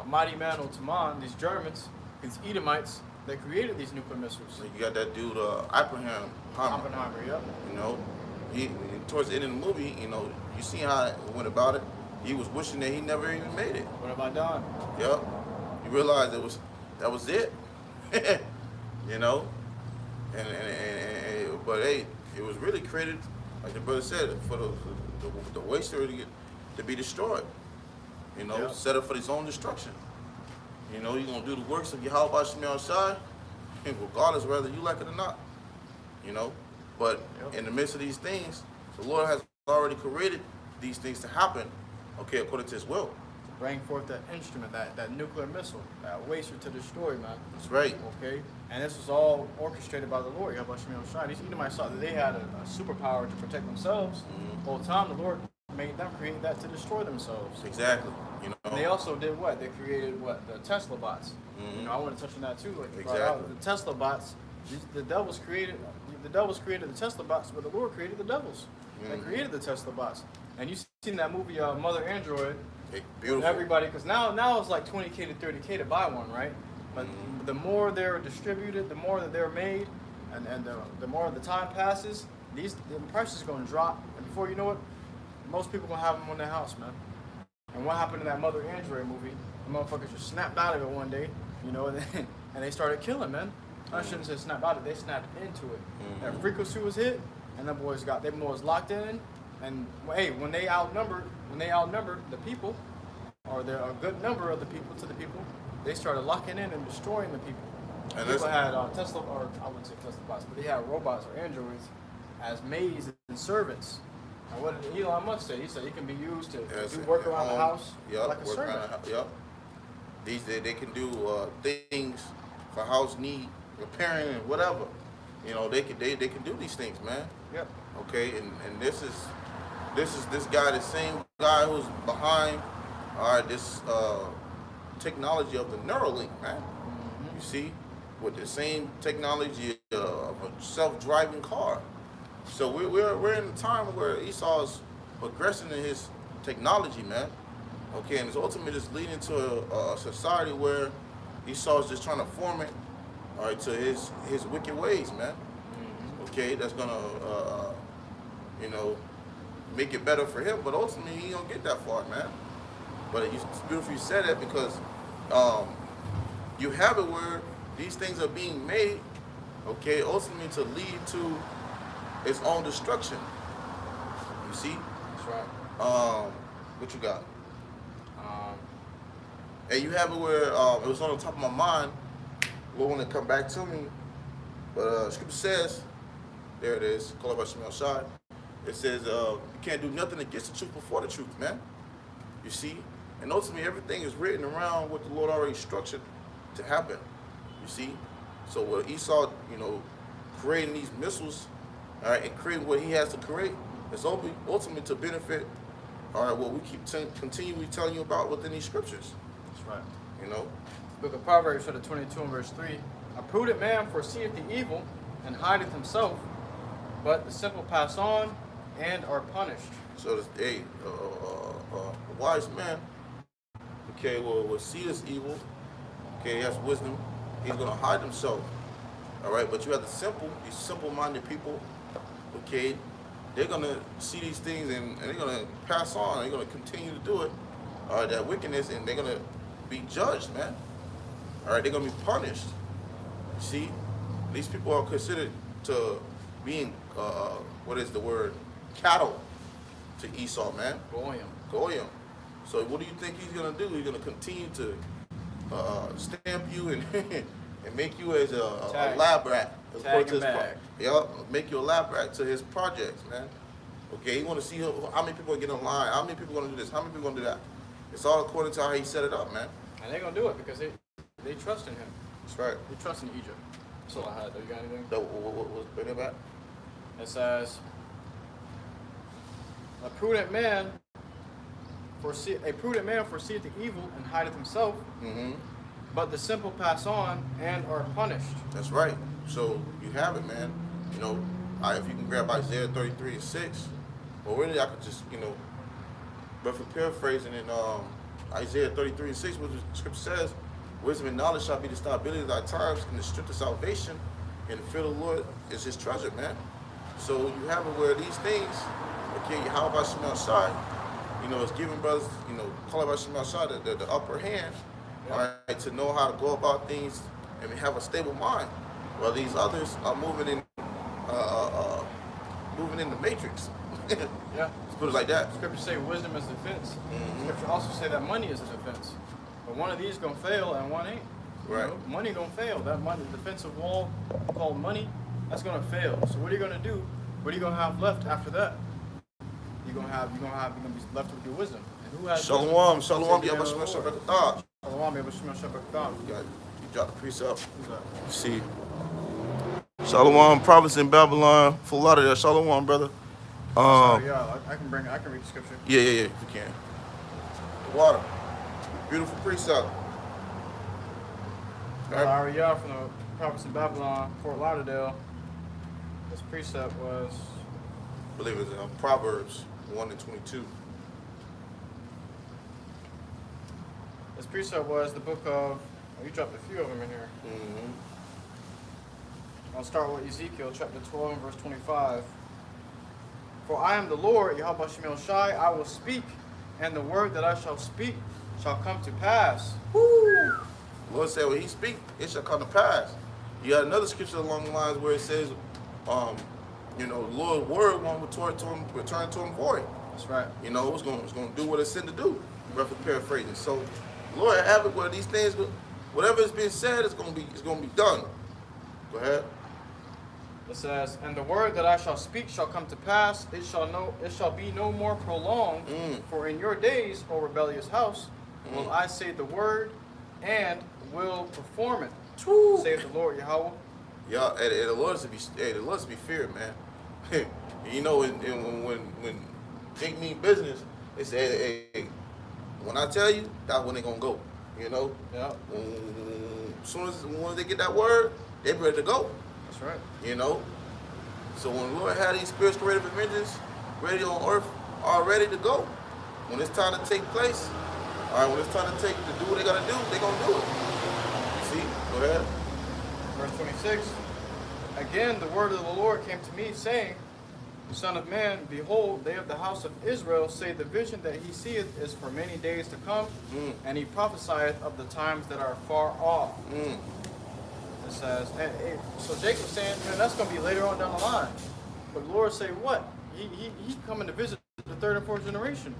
mighty man Ottoman, these Germans, these Edomites, that created these nuclear missiles. So you got that dude, Oppenheimer. Yep. You know, he towards the end of the movie, you know, you see how it went about it. He was wishing that he never even made it. What have I done? Yep. You realize that was it. You know, but hey, it was really created, like the brother said, for the waster to be destroyed. You know, set up for his own destruction. You know, you're gonna do the works of YAHAWASHI, regardless whether you like it or not. You know, but in the midst of these things, the Lord has already created these things to happen, okay, according to His will. To bring forth that instrument, that nuclear missile, that waster to destroy, man. That's right. Okay, and this was all orchestrated by the Lord. YAHAWASHI. These Edomites thought that they had a superpower to protect themselves. The whole time, the Lord made them create that to destroy themselves. Exactly. You know. And they also did what? They created what? The Tesla bots. You know, I want to touch on that too. Like you brought out, the Tesla bots. The devils created the Tesla bots, but the Lord created the devils. They created the Tesla bots. And you seen that movie, Mother Android? Beautiful. Everybody, because now it's like $20K to $30K to buy one, right? But the more they're distributed, the more that they're made, and the more the time passes, the price is going to drop. And before you know it, most people gonna have them in their house, man. And what happened in that Mother Android movie? The motherfuckers just snapped out of it one day, you know, and they started killing, man. I shouldn't say snap out of it, they snapped into it. That frequency was hit, and them boys locked in. And hey, when they outnumbered the people, or a good number of the people to the people, they started locking in and destroying the people. And people had Tesla, or I wouldn't say Tesla bots, but they had robots or androids as maids and servants. And what did Elon Musk say? He said he can be used to do work around the house like a servant. They can do things for house need, repairing and whatever. You know, they can do these things, man. Yep. Okay, and this is this guy, the same guy who's behind this technology of the Neuralink, man. You see, with the same technology of a self-driving car. So we're in a time where Esau's progressing in his technology, man. Okay, and it's ultimately just leading to a society where Esau's just trying to form it, all right, to his wicked ways, man. Okay, that's gonna you know, make it better for him, but ultimately he don't get that far, man. But it's beautiful you said that, because you have it where these things are being made, okay, ultimately to lead to its own destruction. You see? That's right. What you got? And you have it where it was on the top of my mind. Lord, when it come back to me, but Scripture says, there it is, call it by Shemel. It says you can't do nothing against the truth before the truth, man. You see? And ultimately everything is written around what the Lord already structured to happen. You see? So what Esau, you know, creating these missiles, all right, and creating what he has to create, is ultimately to benefit, all right, what we keep continually telling you about within these scriptures. That's right. You know? Book of Proverbs, chapter 22 and verse 3. A prudent man foreseeth the evil and hideth himself, but the simple pass on and are punished. So this, hey, a wise man, okay, will see this evil, okay, he has wisdom, he's gonna hide himself. All right, but you have these simple-minded people, okay, they're gonna see these things and they're gonna pass on, they're gonna continue to do it, that wickedness, and they're gonna be judged, man. All right, they're gonna be punished. See, these people are considered to being what is the word? Cattle to Esau, man. Goyim. So what do you think he's gonna do? He's gonna continue to stamp you and and make you as a lab rat. Make you a lab rat to his projects, man. Okay, he want to see how many people get online, how many people gonna do this, how many people gonna do that. It's all according to how he set it up, man. And they're gonna do it because they trust in him. That's right. They trust in Egypt. That's all I had. Do you got anything? What was about? It says, a prudent man foreseeth the evil and hideth himself, but the simple pass on and are punished. That's right. So you have it, man. You know, if you can grab Isaiah 33:6, or really I could just, but for paraphrasing in Isaiah 33:6, what the scripture says, wisdom and knowledge shall be the stability of thy times, and the strength of salvation, and the fear of the Lord is his treasure, man. So you have it where these things, okay, YAHAWASHI, it's giving brothers, YAHAWASHI the upper hand, all right, to know how to go about things and have a stable mind, while these others are moving in the matrix. Yeah. Let's put it like that. Scripture say wisdom is defense. Scripture also say that money is a defense. But one of these gonna fail and one ain't. Right. Money gonna fail. That money, defensive wall called money, that's gonna fail. So what are you gonna do? What are you gonna have left after that? You're gonna be left with your wisdom. And who has Shalom, wisdom? Shalom, Yabashma Shabbat. Shalom, Yabashma Shabbat. You dropped the precept. See. Shalom, prophets in Babylon, Full Lauderdale. Shalom, brother. Yeah, I can read the scripture. Yeah, you can. The water. Beautiful precept. Yeah, from the prophets in Babylon, Fort Lauderdale. This precept was, I believe it's Proverbs 1:22. This precept was the book of, you dropped a few of them in here. I'll start with Ezekiel chapter 12 and verse 25. For I am the Lord, YAHAWASHI, I will speak, and the word that I shall speak shall come to pass. Woo! The Lord said, when he speak, it shall come to pass. You got another scripture along the lines where it says, the Lord's word won't return to him void. That's right. It's going to do what it's sent to do. Roughly paraphrasing. So, Lord have it where these things, whatever is being said, it's going to be done. Go ahead. It says, and the word that I shall speak shall come to pass. It shall be no more prolonged. For in your days, O rebellious house, will I say the word and will perform it. Saith the Lord Yahweh. Yeah, and the Lord is to be feared, man. When Jake mean business, they say, hey, when I tell you, that's when they gonna go. Yeah. As soon as they get that word, they ready to go. That's right. So when the Lord had these spirits creative vengeance ready on earth, are ready to go. When it's time to take place, all right, when it's time to do what they gotta do, they gonna do it. See? Go ahead. Verse 26. Again, the word of the Lord came to me, saying, Son of man, behold, they of the house of Israel say the vision that he seeth is for many days to come, and he prophesieth of the times that are far off. It says, so Jacob saying, man, that's going to be later on down the line. But the Lord say, what? He coming to visit the third and fourth generation.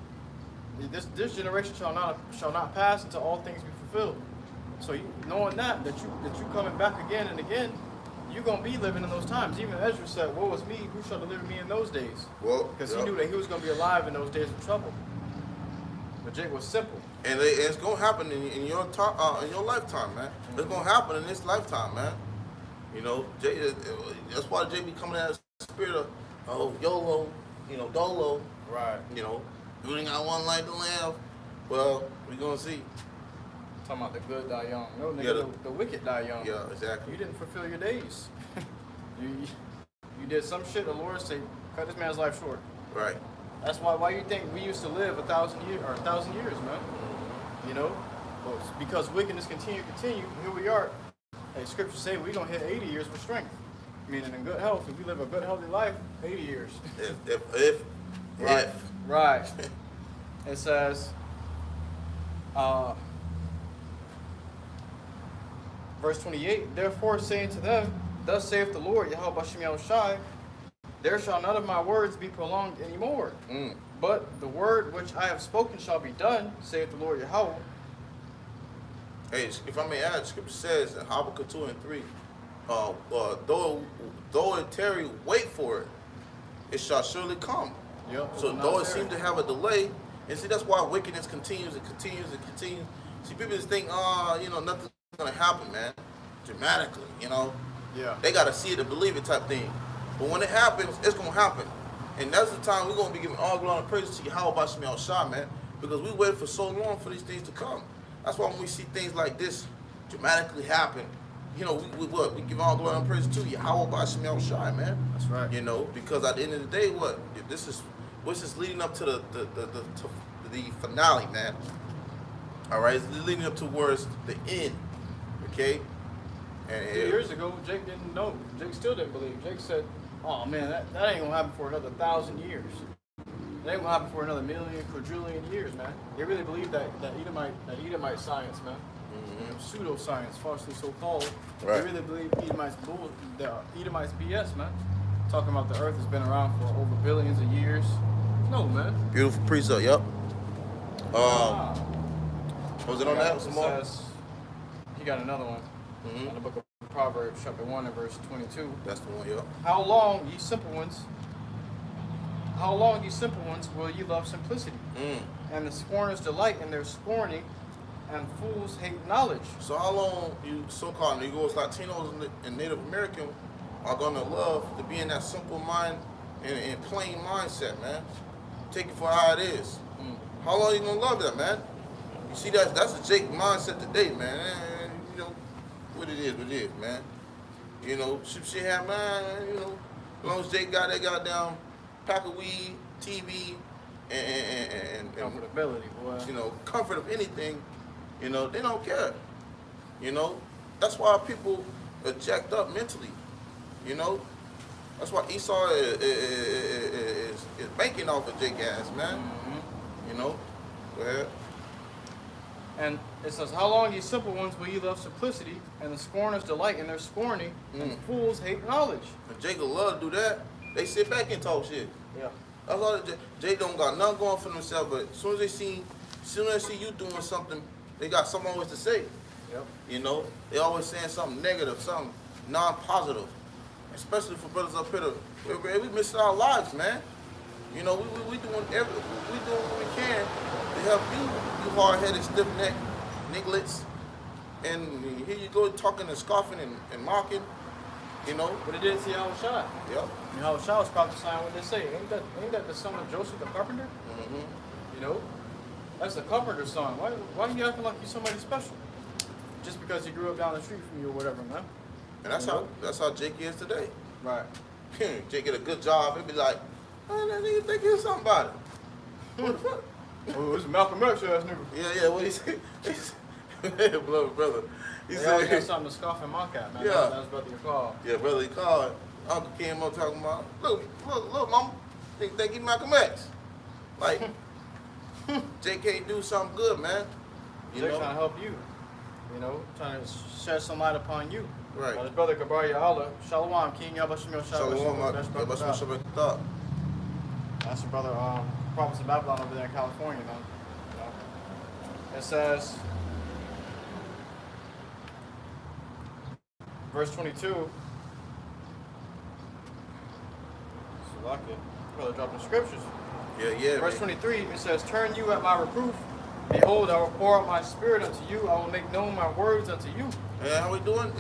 This generation shall not pass until all things be fulfilled. So knowing that you coming back again and again, you're going to be living in those times. Even Ezra said, woe is me, who shall deliver me in those days? Because he knew that he was going to be alive in those days of trouble. But Jake was simple. And it's going to happen in your lifetime, man. It's going to happen in this lifetime, man. That's why Jay be coming out of the spirit of, YOLO, dolo. Right. You ain't got one life to live. Well, we're going to see. Talking about the good die young. No, nigga, the wicked die young. Yeah, exactly. You didn't fulfill your days. you did some shit, the Lord say, cut this man's life short. Right. That's why you think we used to live 1,000 years, man. But because wickedness continue, here we are. Hey, scripture say we're gonna hit 80 years with strength. Meaning in good health, if we live a good, healthy life, 80 years. If. Right. It says, Verse 28, therefore saying to them, thus saith the Lord, YAHAWASHI, there shall none of my words be prolonged anymore. But the word which I have spoken shall be done, saith the Lord Yahweh. Hey, if I may add, Scripture says in Habakkuk 2 and 3, though it tarry, wait for it, it shall surely come. Yep, so though it seems to have a delay, and see, that's why wickedness continues and continues and continues. See, people just think, nothing's going to happen, man, dramatically, Yeah. They got to see it to believe it type thing. But when it happens, it's going to happen. And that's the time we're going to be giving all glory and praise to YAHAWASHI, man, because we waited for so long for these things to come. That's why when we see things like this dramatically happen, we give all glory and praise to YAHAWASHI, man. That's right. Because at the end of the day, what's this leading up to the finale, man. All right, it's leading up towards the end. Okay. And 2 years ago, Jake didn't know. Jake still didn't believe. Jake said, "Oh man, that ain't gonna happen for another 1,000 years. It ain't gonna happen for another million, quadrillion years, man." They really believe that Edomite science, man. Pseudoscience, falsely so called. Right. They really believe the Edomites BS, man. Talking about the earth has been around for over billions of years. No, man. Beautiful precept, yep. Was it on that? Some more? He got another one. In the book of Proverbs, chapter 1 and verse 22. That's the one, yep. How long, ye simple ones, will ye love simplicity? And the scorners delight in their scorning, and fools hate knowledge. So how long you so-called Negroes, Latinos, and Native American are going to love to be in that simple mind and plain mindset, man? Take it for how it is. How long you going to love that, man? You see, that's a Jake mindset today, man. What it is, man. Shit have man, as long as Jake got that goddamn pack of weed, TV, and Comfortability, boy. Comfort of anything, they don't care. That's why people are jacked up mentally. That's why Esau is banking off of Jake ass, man. Go ahead. And it says, how long, ye simple ones, will ye love simplicity, and the scorners delight in their scorning, and fools hate knowledge. And Jake will love to do that. They sit back and talk shit. Yeah. That's all. Jake don't got nothing going for themselves, but as soon as they see you doing something, they got something always to say. Yep. They always saying something negative, something non-positive. Especially for brothers up here, we missing our lives, man. We doing what we can to help you hard-headed, stiff-necked nigglets. And here you go talking and scoffing and mocking, But it did see Yahawashi. Yep. Yahawashi was prophesying what they say. Ain't that the son of Joseph the carpenter? That's the carpenter's son. Why are you acting like you're somebody special? Just because you grew up down the street from you or whatever, man. And that's how Jake is today. Right. Jake get a good job, he'd be like, oh, that nigga think he's somebody. What the fuck? Oh, it's Malcolm X ass nigga. Yeah, what he say? brother. He They always got said, something to scoff and mock at, man. Yeah. That's brother you call. yeah, brother, he called. Uncle came up talking about, look, mama, think he Malcolm X. Like, Jake can't do something good, man. They're trying to help you. Trying to shed some light upon you. Right. His brother Kabari Allah, Shalom, King Yabashimil Shalom, That's your brother, prophets of Babylon over there in California, man. It says, verse 22. Brother dropping scriptures. Yeah. Verse 23, it says, turn you at my reproof. Behold, I will pour out my spirit unto you. I will make known my words unto you. And how we doing?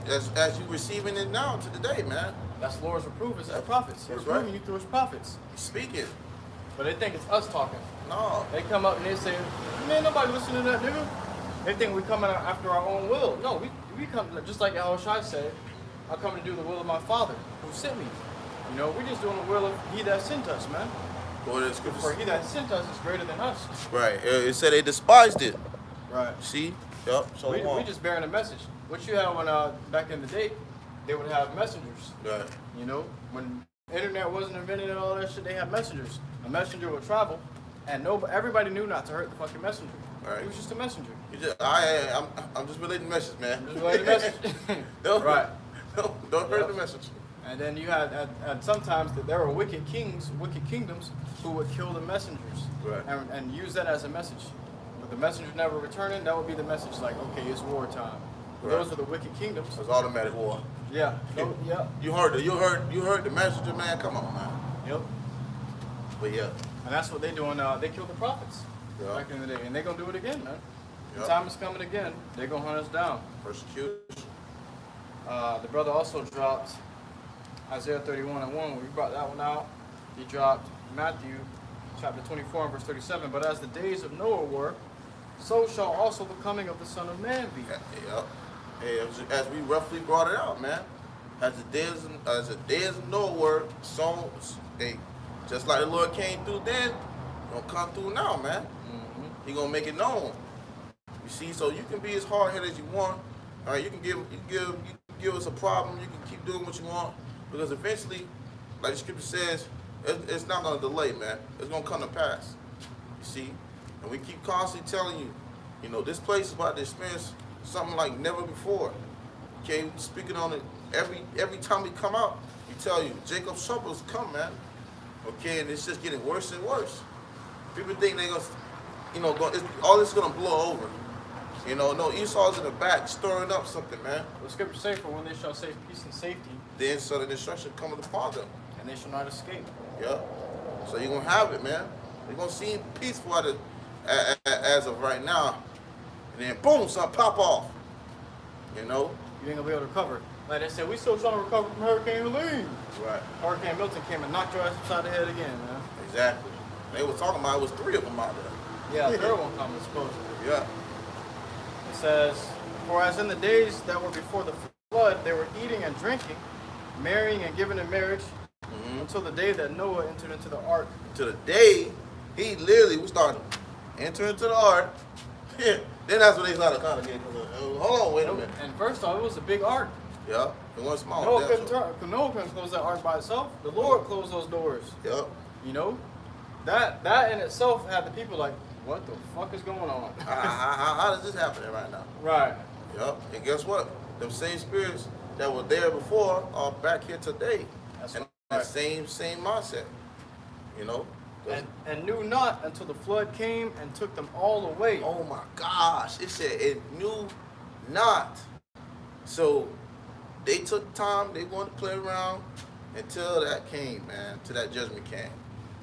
As you receiving it now to the day, man. That's the Lord's reproof. It's his prophets. He's That's reproving right. you through his prophets. He's speaking. But they think it's us talking. No. They come up and they say, man, nobody listen to that nigga. They think we coming after our own will. No, we come, just like Yahawashi said, I come to do the will of my Father who sent me. We're just doing the will of he that sent us, man. For he that sent us is greater than us. Right. It said they despised it. Right. See? Yup. So we just bearing a message. What you had when back in the day, they would have messengers. Right. When internet wasn't invented and all that shit, they had messengers. A messenger would travel, and everybody knew not to hurt the fucking messenger. All right. He was just a messenger. I'm just relating the message, man. Just relating the message. Right. Don't hurt the message. And then you had sometimes there were wicked kings, wicked kingdoms who would kill the messengers, right, and use that as a message. But the messenger never returning, that would be the message. Like, okay, it's wartime. Right. Those are the wicked kingdoms. It's automatic war. Yeah. No, yeah. You heard the messenger, man. Come on, man. Yep. But yeah. And that's what they doing. They killed the prophets back in the day, and they're gonna do it again, man. Yep. The time is coming again. They're gonna hunt us down. Persecution. The brother also dropped Isaiah 31:1. We brought that one out. He dropped Matthew chapter 24 and verse 37. But as the days of Noah were, so shall also the coming of the Son of Man be. Yep. Hey, as we roughly brought it out, man. As the days of Noah were, so hey, just like the Lord came through then, gonna come through now, man. Mm-hmm. He gonna make it known. You see, so you can be as hard-headed as you want. All right, you can give us a problem. You can keep doing what you want, because eventually, like the scripture says, it's not gonna delay, man. It's gonna come to pass. You see, and we keep constantly telling you, you know, this place is about to experience something like never before. Okay, speaking on it every time we come out, we tell you Jacob's troubles come, man. Okay, and it's just getting worse and worse. People think they're gonna, you know, all this is gonna blow over. You know, no, Esau's in the back stirring up something, man. The scripture say, for when they shall say peace and safety, then sudden destruction cometh upon them, and they shall not escape. Yeah. So you're gonna have it, man. You're gonna seem peaceful as of right now, and then boom, something pop off. You know. You ain't gonna be able to recover. Like they said, we still trying to recover from Hurricane Helene. Right. Hurricane Milton came and knocked your ass upside the head again, man. Exactly. They were talking about it was 3 of them out there. Yeah, third one coming supposedly. Yeah. It says, for as in the days that were before the flood, they were eating and drinking, marrying and giving in marriage, until the day that Noah entered into the ark. To the day he literally was starting to enter into the ark. Then that's when they started kind of getting. Hold on, wait a minute. And first off, it was a big ark. Yeah, it wasn't small. Noah couldn't close that ark by itself. The Lord closed those doors. Yep. You know, that in itself had the people like, what the fuck is going on? How does this happen right now? Right. Yep. And guess what? Them same spirits that were there before are back here today. That's and right. the same mindset. You know. And knew not until the flood came and took them all away. Oh my gosh! It said it knew not. So they took time. They wanted to play around until that came, man. Till that judgment came.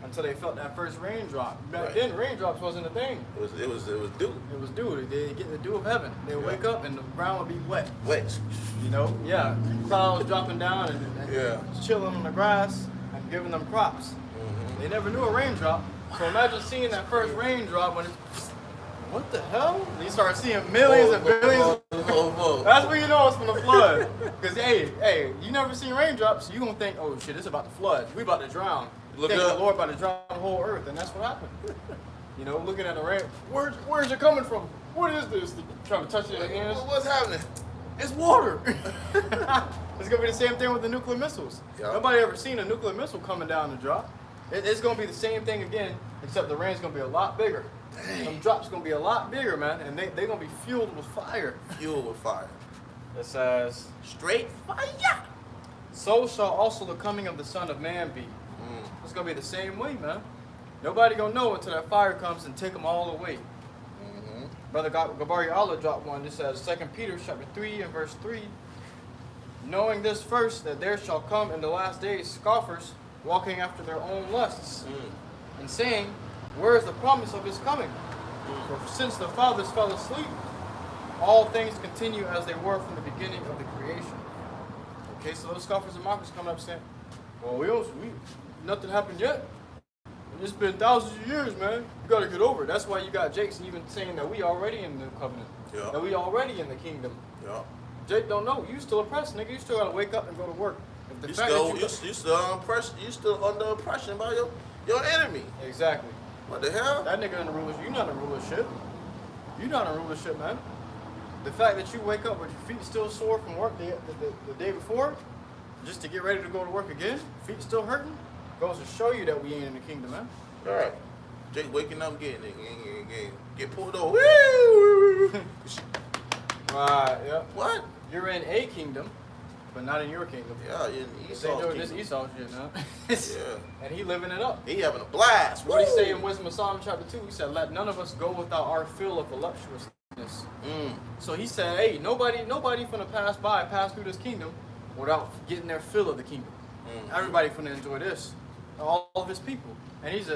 Until they felt that first raindrop. Back Right. then, raindrops wasn't a thing. It was dew. It was dew. They get the dew of heaven. They would wake up and the ground would be wet. Wet. You know? Yeah. Clouds dropping down and chilling on the grass and giving them crops. They never knew a raindrop. So imagine seeing that first raindrop when it's, what the hell? And you start seeing millions and billions. That's when you know it's from the flood. Because, hey, you never seen raindrops, so you're going to think, oh shit, it's about to flood. We about to drown. Look Thinking up. the Lord about to drown the whole earth, and that's what happened. You know, looking at the rain, where's it coming from? What is this? Trying to touch it in your hands. What's happening? It's water. It's going to be the same thing with the nuclear missiles. Yep. Nobody ever seen a nuclear missile coming down the drop. It's going to be the same thing again, except the rain's going to be a lot bigger. Dang. Some drops going to be a lot bigger, man, and they're going to be fueled with fire. Fueled with fire. It says, Straight fire. so shall also the coming of the Son of Man be. It's going to be the same way, man. Nobody going to know until that fire comes and take them all away. Brother Gabari Allah dropped one. This says 2 Peter chapter 3 and verse 3. Knowing this first, that there shall come in the last days scoffers, walking after their own lusts, and saying, where is the promise of his coming? For since the fathers fell asleep, all things continue as they were from the beginning of the creation. Okay, so those scoffers and mockers coming up saying, well, nothing happened yet. It's been thousands of years, man. You gotta get over it. That's why you got Jake's even saying that we already in the covenant. Yeah. That we already in the kingdom. Yeah. Jake don't know. You still oppressed, nigga. You still gotta wake up and go to work. If the You fact still, that you still under oppression by your enemy. Exactly. What the hell? That nigga in the rulership. You not in rulership. You not in rulership, man. The fact that you wake up with your feet still sore from work the day before, just to get ready to go to work again, feet still hurting, goes to show you that we ain't in the kingdom, man. All right. Jake waking up, get pulled over. Woo! Right, yep. What? You're in a kingdom, but not in your kingdom. Yeah, in Esau's kingdom. This Esau shit, man. Yeah. And he living it up. He having a blast. What he say in Wisdom of Solomon chapter 2? He said, let none of us go without our fill of voluptuousness. So he said, hey, nobody finna pass through this kingdom without getting their fill of the kingdom. Everybody finna enjoy this. All of his people. And he's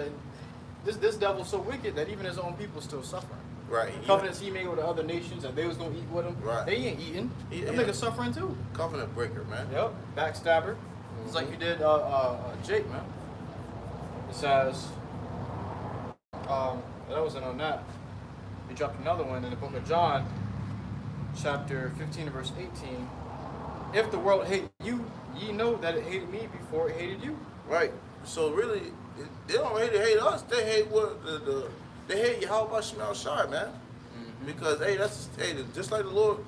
this devil's so wicked that even his own people still suffering. Right. Covenants he made with the other nations that they was gonna eat with him. Right. They ain't eating. Them niggas suffering too. Covenant breaker, man. Yep. Backstabber. It's like you did Jake, man. It says that wasn't on that. He dropped another one in the book of John, chapter 15 verse 18. If the world hate you, ye know that it hated me before it hated you. Right. So really, they don't hate us. They hate they hate YAHAWASHI, man. Because just like the Lord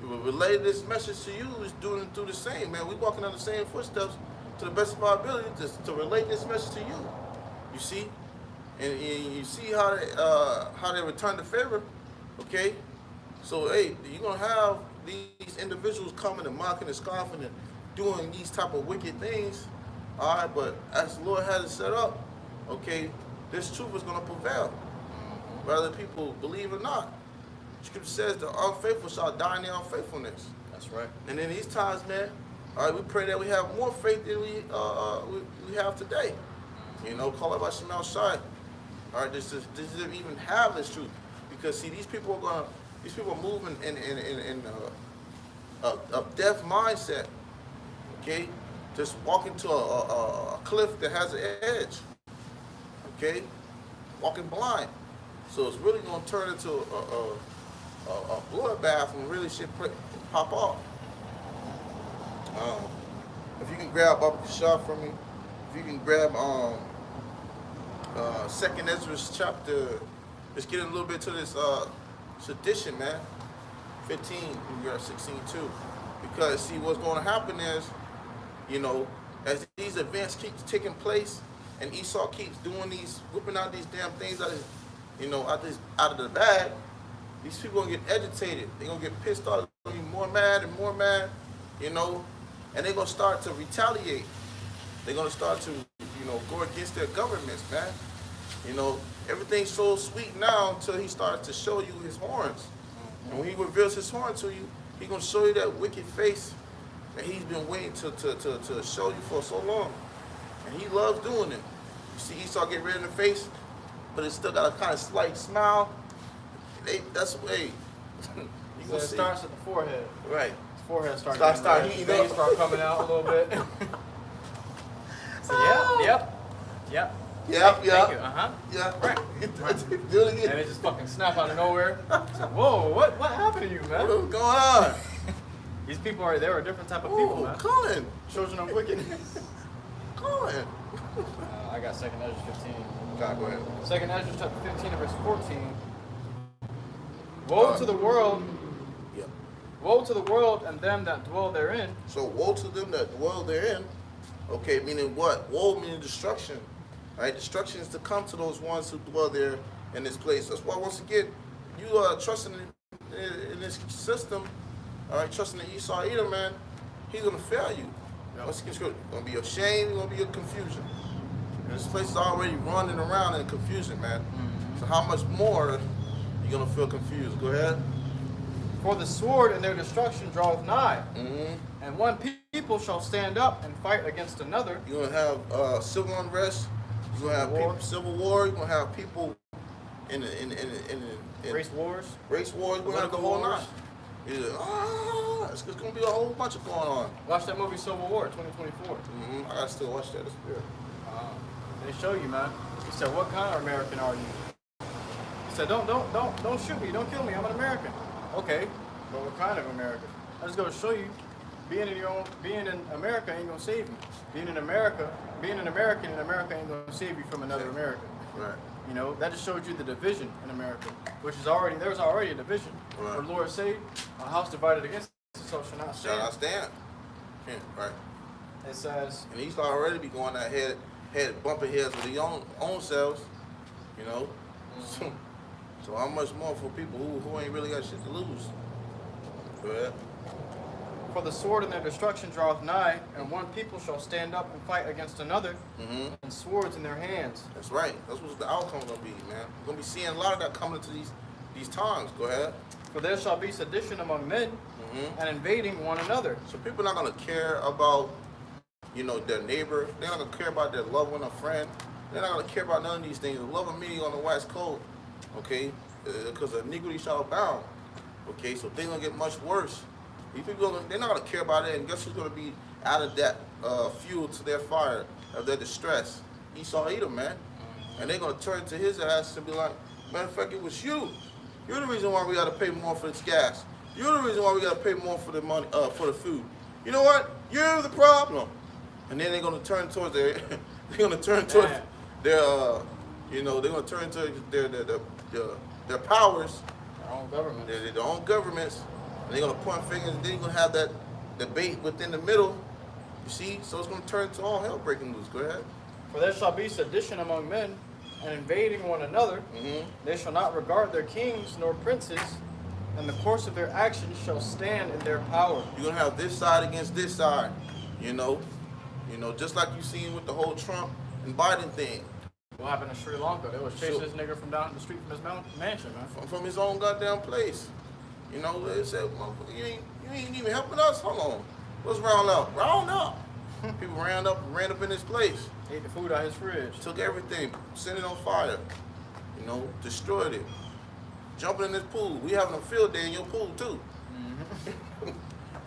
relayed this message to you, is do the same, man. We walking on the same footsteps to the best of our ability to relate this message to you. You see, and you see how they return the favor. Okay, so hey, you're gonna have these individuals coming and mocking and scoffing and doing these type of wicked things. All right, but as the Lord has it set up, okay, this truth is gonna prevail, whether people believe or not. Scripture says the unfaithful shall die in their unfaithfulness. That's right. And in these times, man, all right, we pray that we have more faith than we have today. You know, call it by SHAMAIWAN. All right, this even have this truth, because see, these people are moving in a deaf mindset. Okay, just walking to a cliff that has an edge. Okay, walking blind. So it's really gonna turn into a bloodbath when really shit pop off. If you can grab Baba Kashaf from me, if you can grab 2nd Ezra chapter, let's get a little bit to this sedition, man. 15, you can grab 16 too. Because see, what's going to happen is, you know, as these events keep taking place and Esau keeps doing whipping out these damn things out of, you know, out of the bag, these people gonna get agitated. They're gonna get pissed off. They're gonna be more mad, you know, and they're gonna start to retaliate. They're gonna start to, you know, go against their governments, man. You know, everything's so sweet now until he starts to show you his horns. And when he reveals his horn to you, he's gonna show you that wicked face that he's been waiting to show you for so long. And he loves doing it. You see Esau get red in the face, but it's still got a kind of slight smile. That's the way. So it starts at the forehead. Right. His forehead starts heating veins up. start coming out a little bit. So yep. Thank you. Yeah. Right. Do it again. And it just fucking snap out of nowhere. So, whoa, what happened to you, man? What's going on? These people they're a different type of people, man. Colin. Children of wickedness. Colin. I got 2nd Ezra 15. God, go ahead. 2nd Ezra chapter 15 verse 14. Woe to the world. Yeah. Woe to the world and them that dwell therein. So woe to them that dwell therein. Okay, meaning what? Woe meaning destruction. Right? Destruction is to come to those ones who dwell there in this place. That's why once again, you are trusting in this system. All right, trusting in Esau Edom, man. He's gonna fail you. Yep. Once again, it's gonna be a shame. It's gonna be a confusion. And this place is already running around in confusion, man. So how much more you're gonna feel confused? Go ahead. For the sword and their destruction draweth nigh, and one people shall stand up and fight against another. You're gonna have civil unrest. You're gonna have people, civil war. You're gonna have people in Race wars. Race wars. We're gonna have the whole nine. It's gonna be a whole bunch of going on. Watch that movie Civil War 2024. I gotta still watch that. It's weird. They show you, man. He said, "What kind of American are you?" He said, "Don't shoot me. Don't kill me. I'm an American." Okay, but what kind of American? I just gotta show you, being in America ain't gonna save you. Being an American in America ain't gonna save you from another American. Right. You know, that just showed you the division in America, which is already there's already a division. Right. Where the Lord said, "A house divided against itself shall not stand." Shall not stand. Yeah, right. It says, and he's already be going that head bumping heads with his own selves. You know? So how much more for people who ain't really got shit to lose? Go ahead. For the sword and their destruction draweth nigh, and one people shall stand up and fight against another, and swords in their hands. That's right. That's what the outcome gonna be, man. We're gonna be seeing a lot of that coming into these times. Go ahead. For there shall be sedition among men, and invading one another. So people are not gonna care about, you know, their neighbor. They're not gonna care about their loved one or friend. They're not gonna care about none of these things. The love of me on the West Coast, okay, because the Negroes shall abound. Okay, so things gonna get much worse. These people, they're not gonna care about it, and guess who's gonna be out of that fuel to their fire of their distress? Esau Edom, man. And they're gonna turn to his ass and be like, matter of fact, it was you. You're the reason why we gotta pay more for this gas. You're the reason why we gotta pay more for the money, for the food. You know what? You're the problem. And then they're gonna turn towards their, they're gonna turn towards their, you know, they're gonna turn to their powers, Their own government. their own governments. And they're gonna point fingers, and then you're gonna have that debate within the middle. You see? So it's gonna turn to all hell breaking loose. Go ahead. For there shall be sedition among men, and invading one another. They shall not regard their kings nor princes, and the course of their actions shall stand in their power. You're gonna have this side against this side. You know, just like you seen with the whole Trump and Biden thing. What happened in Sri Lanka? They was chasing this nigga from down the street from his mansion, man. From his own goddamn place. You know, they said, you ain't even helping us? Hold on. What's round up? Round up. People ran up in his place. Ate the food out his fridge. Took everything, set it on fire. You know, destroyed it. Jumping in this pool. We having a field day in your pool too.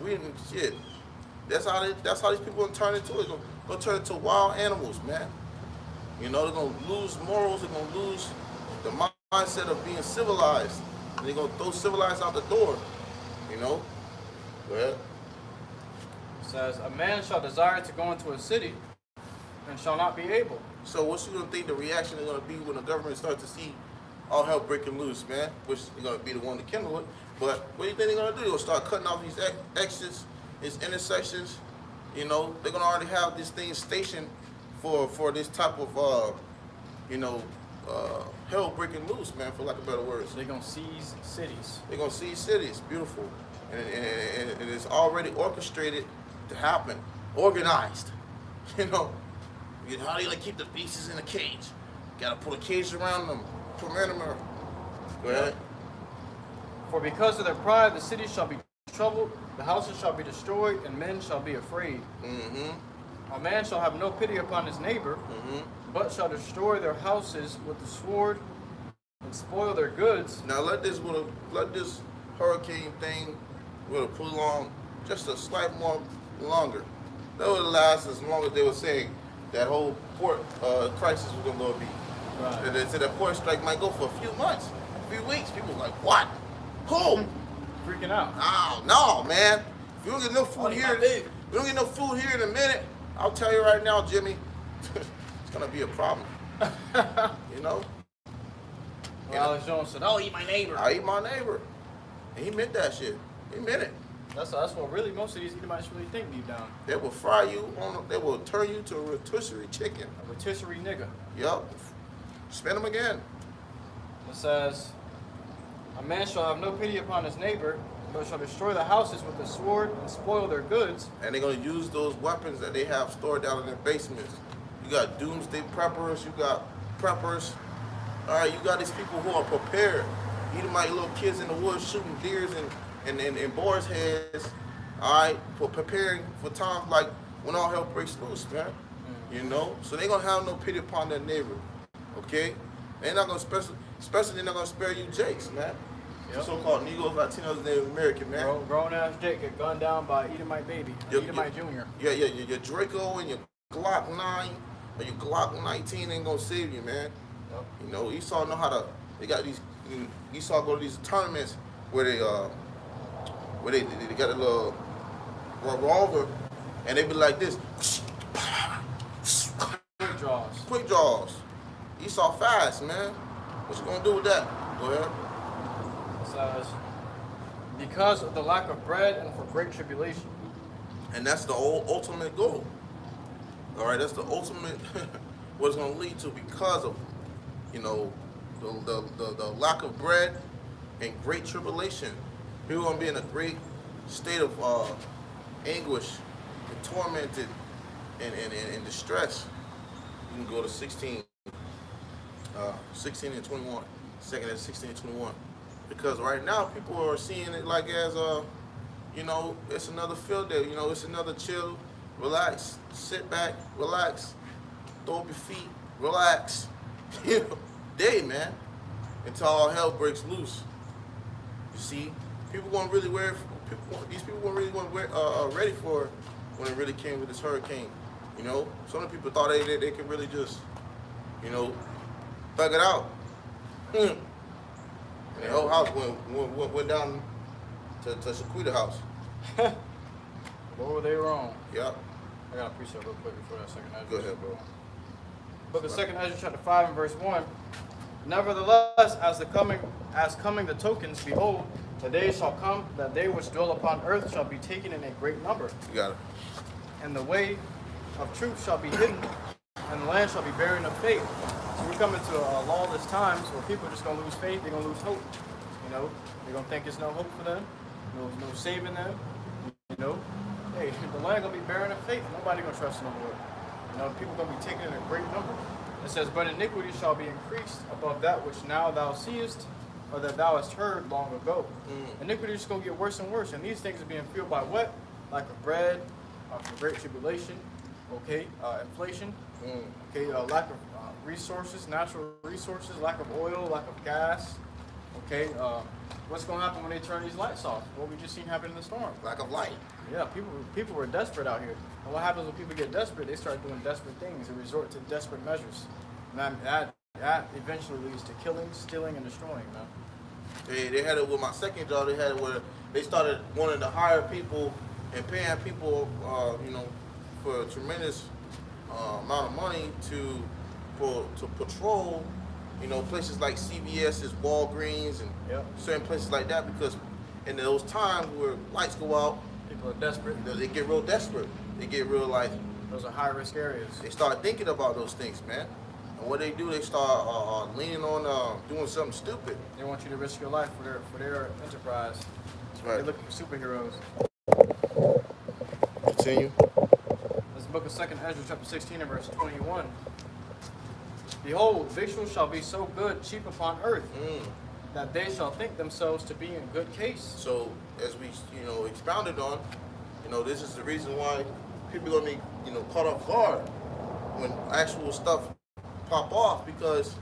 We didn't shit. That's how these people gonna turn into it. Gonna turn into wild animals, man. You know, they're gonna lose morals, they're gonna lose the mindset of being civilized. And they're gonna throw civilized out the door. You know? Go ahead. It says, a man shall desire to go into a city, and shall not be able. So what you gonna think the reaction is gonna be when the government starts to see all hell breaking loose, man? Which is gonna be the one to kindle it. But what do you think they're gonna do? They're gonna start cutting off these exits, these intersections. You know, they're gonna already have this thing stationed for this type of hell breaking loose, man, for lack of better words. They're gonna seize cities. They're gonna seize cities, beautiful, and it's already orchestrated to happen, organized. You know, how do you keep the beasts in a cage? Gotta put a cage around them, perimeter. Go ahead. For because of their pride, the city shall be troubled, the houses shall be destroyed, and men shall be afraid. A man shall have no pity upon his neighbor, but shall destroy their houses with the sword and spoil their goods. Now let this hurricane thing would have prolonged just a slight more longer. That would last as long as they were saying that whole port crisis was gonna be. Right. They said that port strike might go for a few months, a few weeks. People were like, what? Who? Freaking out. No, man. If you don't get no food here, in a minute, I'll tell you right now, Jimmy, it's gonna be a problem. You know? Well, Alex Jones said, "I'll eat my neighbor." I eat my neighbor. And he meant that shit. He meant it. That's what really most of these Edomites really think deep down. They will fry you they will turn you to a rotisserie chicken. A rotisserie nigga. Yup. Spin them again. It says, a man shall have no pity upon his neighbor, but shall destroy the houses with the sword and spoil their goods. And they're going to use those weapons that they have stored down in their basements. You got doomsday preppers, you got preppers. All right, you got these people who are prepared. Edomite little kids in the woods shooting deers and boars' heads. All right, for preparing for times like when all hell breaks loose, man. You know? So they're going to have no pity upon their neighbor. Okay? They're not going to, especially they're not going to spare you Jakes, man. Yep. So-called Negroes, Latinos, and Native American, man. Grown-ass Jake get gunned down by Edomite baby, Edomite Junior. Yeah, your Draco and your Glock 9 or your Glock 19 ain't going to save you, man. Yep. You know, Esau know how to, they got these, Esau go to these tournaments where they got a little revolver and they be like this. Quick draws. Quick draws. Esau fast, man. What you gonna do with that? Go ahead. Says, because of the lack of bread and for great tribulation. And that's the ultimate goal. All right, that's the ultimate what it's going to lead to because of, the lack of bread and great tribulation. People are going to be in a great state of anguish and tormented and distress. You can go to 16 and 21. Second at 16 and 21. Because right now people are seeing it like as you know, it's another field day. You know, it's another chill, relax, sit back, relax, throw up your feet, relax. You know, day, man, until all hell breaks loose. You see, people weren't really these people weren't really ready for when it really came with this hurricane. You know, some of the people thought they could really just, you know, thug it out. And the whole house went down to Shaquita house. What were they wrong? Yep. I got to preach that real quick before that second Ezra. Go ahead, bro. Book of 2nd Ezra, chapter 5 and verse 1. Nevertheless, as coming the tokens, behold, the days shall come that they which dwell upon earth shall be taken in a great number. You got it. And the way of truth shall be hidden, and the land shall be barren of faith. So we're coming to lawless times where people are just going to lose faith, they're going to lose hope. You know, they're going to think there's no hope for them, no saving them. You know, hey, the land going to be barren of faith. Nobody going to trust no more. You know, people going to be taken in a great number. It says, but iniquity shall be increased above that which now thou seest, or that thou hast heard long ago. Iniquity is just going to get worse and worse. And these things are being fueled by what? Lack of bread, for great tribulation, okay, inflation, okay, lack of resources, natural resources, lack of oil, lack of gas, okay. What's going to happen when they turn these lights off? What we just seen happen in the storm. Lack of light. Yeah, people were desperate out here. And what happens when people get desperate? They start doing desperate things and resort to desperate measures. And that eventually leads to killing, stealing, and destroying, man. They had it with my second job. They had it where they started wanting to hire people and paying people, you know, for a tremendous amount of money to patrol, you know, places like CVS's, Walgreens, and certain places like that, because in those times where lights go out, people are desperate. They get real desperate. They get real like. Those are high-risk areas. They start thinking about those things, man. And what they do, they start leaning on doing something stupid. They want you to risk your life for their enterprise. That's right. They're looking for superheroes. Continue. This book of 2nd Ezra, chapter 16 and verse 21. Behold, victuals shall be so good, cheap upon earth, that they shall think themselves to be in good case. So, as we, you know, expounded on, you know, this is the reason why people are going to be, you know, caught off guard when actual stuff pop off, because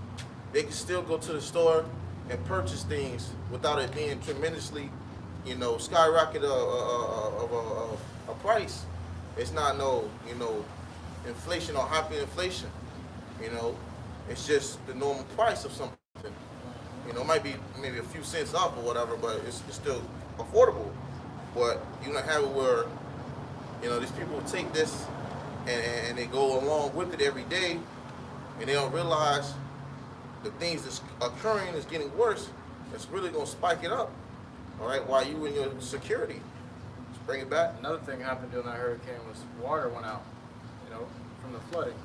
they can still go to the store and purchase things without it being tremendously, you know, skyrocket of a price. It's not no, you know, inflation or hyperinflation. You know, it's just the normal price of something. You know, it might be maybe a few cents up or whatever, but it's still affordable. But you don't have it where, you know, these people take this and they go along with it every day, and they don't realize the things that's occurring is getting worse. It's really going to spike it up, all right, while you in your security. Just bring it back. Another thing happened during that hurricane was water went out, you know, from the flooding.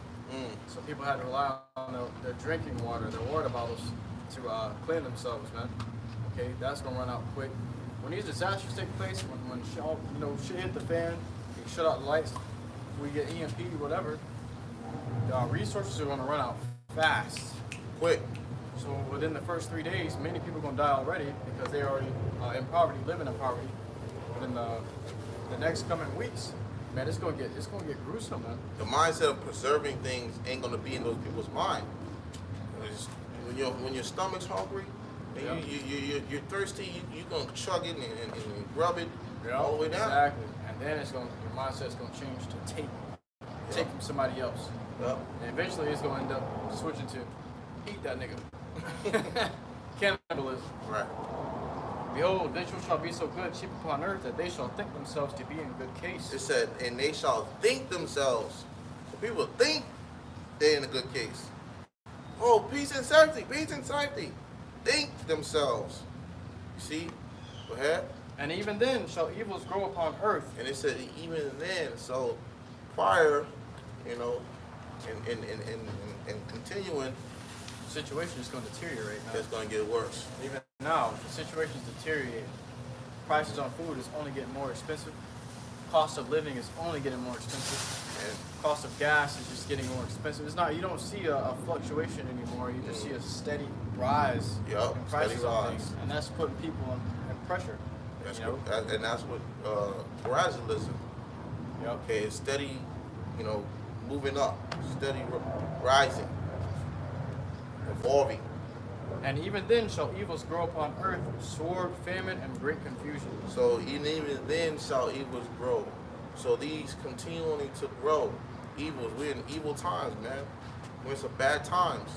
So people had to rely on their drinking water, their water bottles, to clean themselves, man. Okay, that's gonna run out quick. When these disasters take place, when you know, shit hit the fan, you shut out the lights, we get EMP, whatever, resources are gonna run out fast. Quick. So within the first 3 days, many people are gonna die already because they're already in poverty, living in poverty. But in the next coming weeks, man, it's gonna get gruesome, man. The mindset of preserving things ain't gonna be in those people's mind. When your stomach's hungry and you're thirsty, you're gonna chug it and grub it all the way down. Exactly. And then your mindset's gonna change to take from somebody else. Yep. And eventually it's gonna end up switching to eat that nigga. Cannibalism. Right. Behold, victuals shall be so good, cheap upon earth, that they shall think themselves to be in good case. It said, and they shall think themselves. So people think they're in a good case. Oh, peace and safety, peace and safety. Think themselves. You see? Go ahead. And even then shall evils grow upon earth. And it said even then, so prior, you know, and continuing, the situation is going to deteriorate now. It's going to get worse. Even now, the situation's deteriorating. Prices on food is only getting more expensive. Cost of living is only getting more expensive. And Cost of gas is just getting more expensive. It's not, you don't see a fluctuation anymore. You just see a steady rise Yup, in prices steady on rise. things. And that's putting people in pressure. that's you know? what, and that's what gradualism. Yep. Okay, it's steady, moving up, steady rising, evolving. And even then shall evils grow upon earth, sword, famine, and great confusion. So even then shall evils grow. So these continually to grow. Evils. We're in evil times, man. We're in some bad times.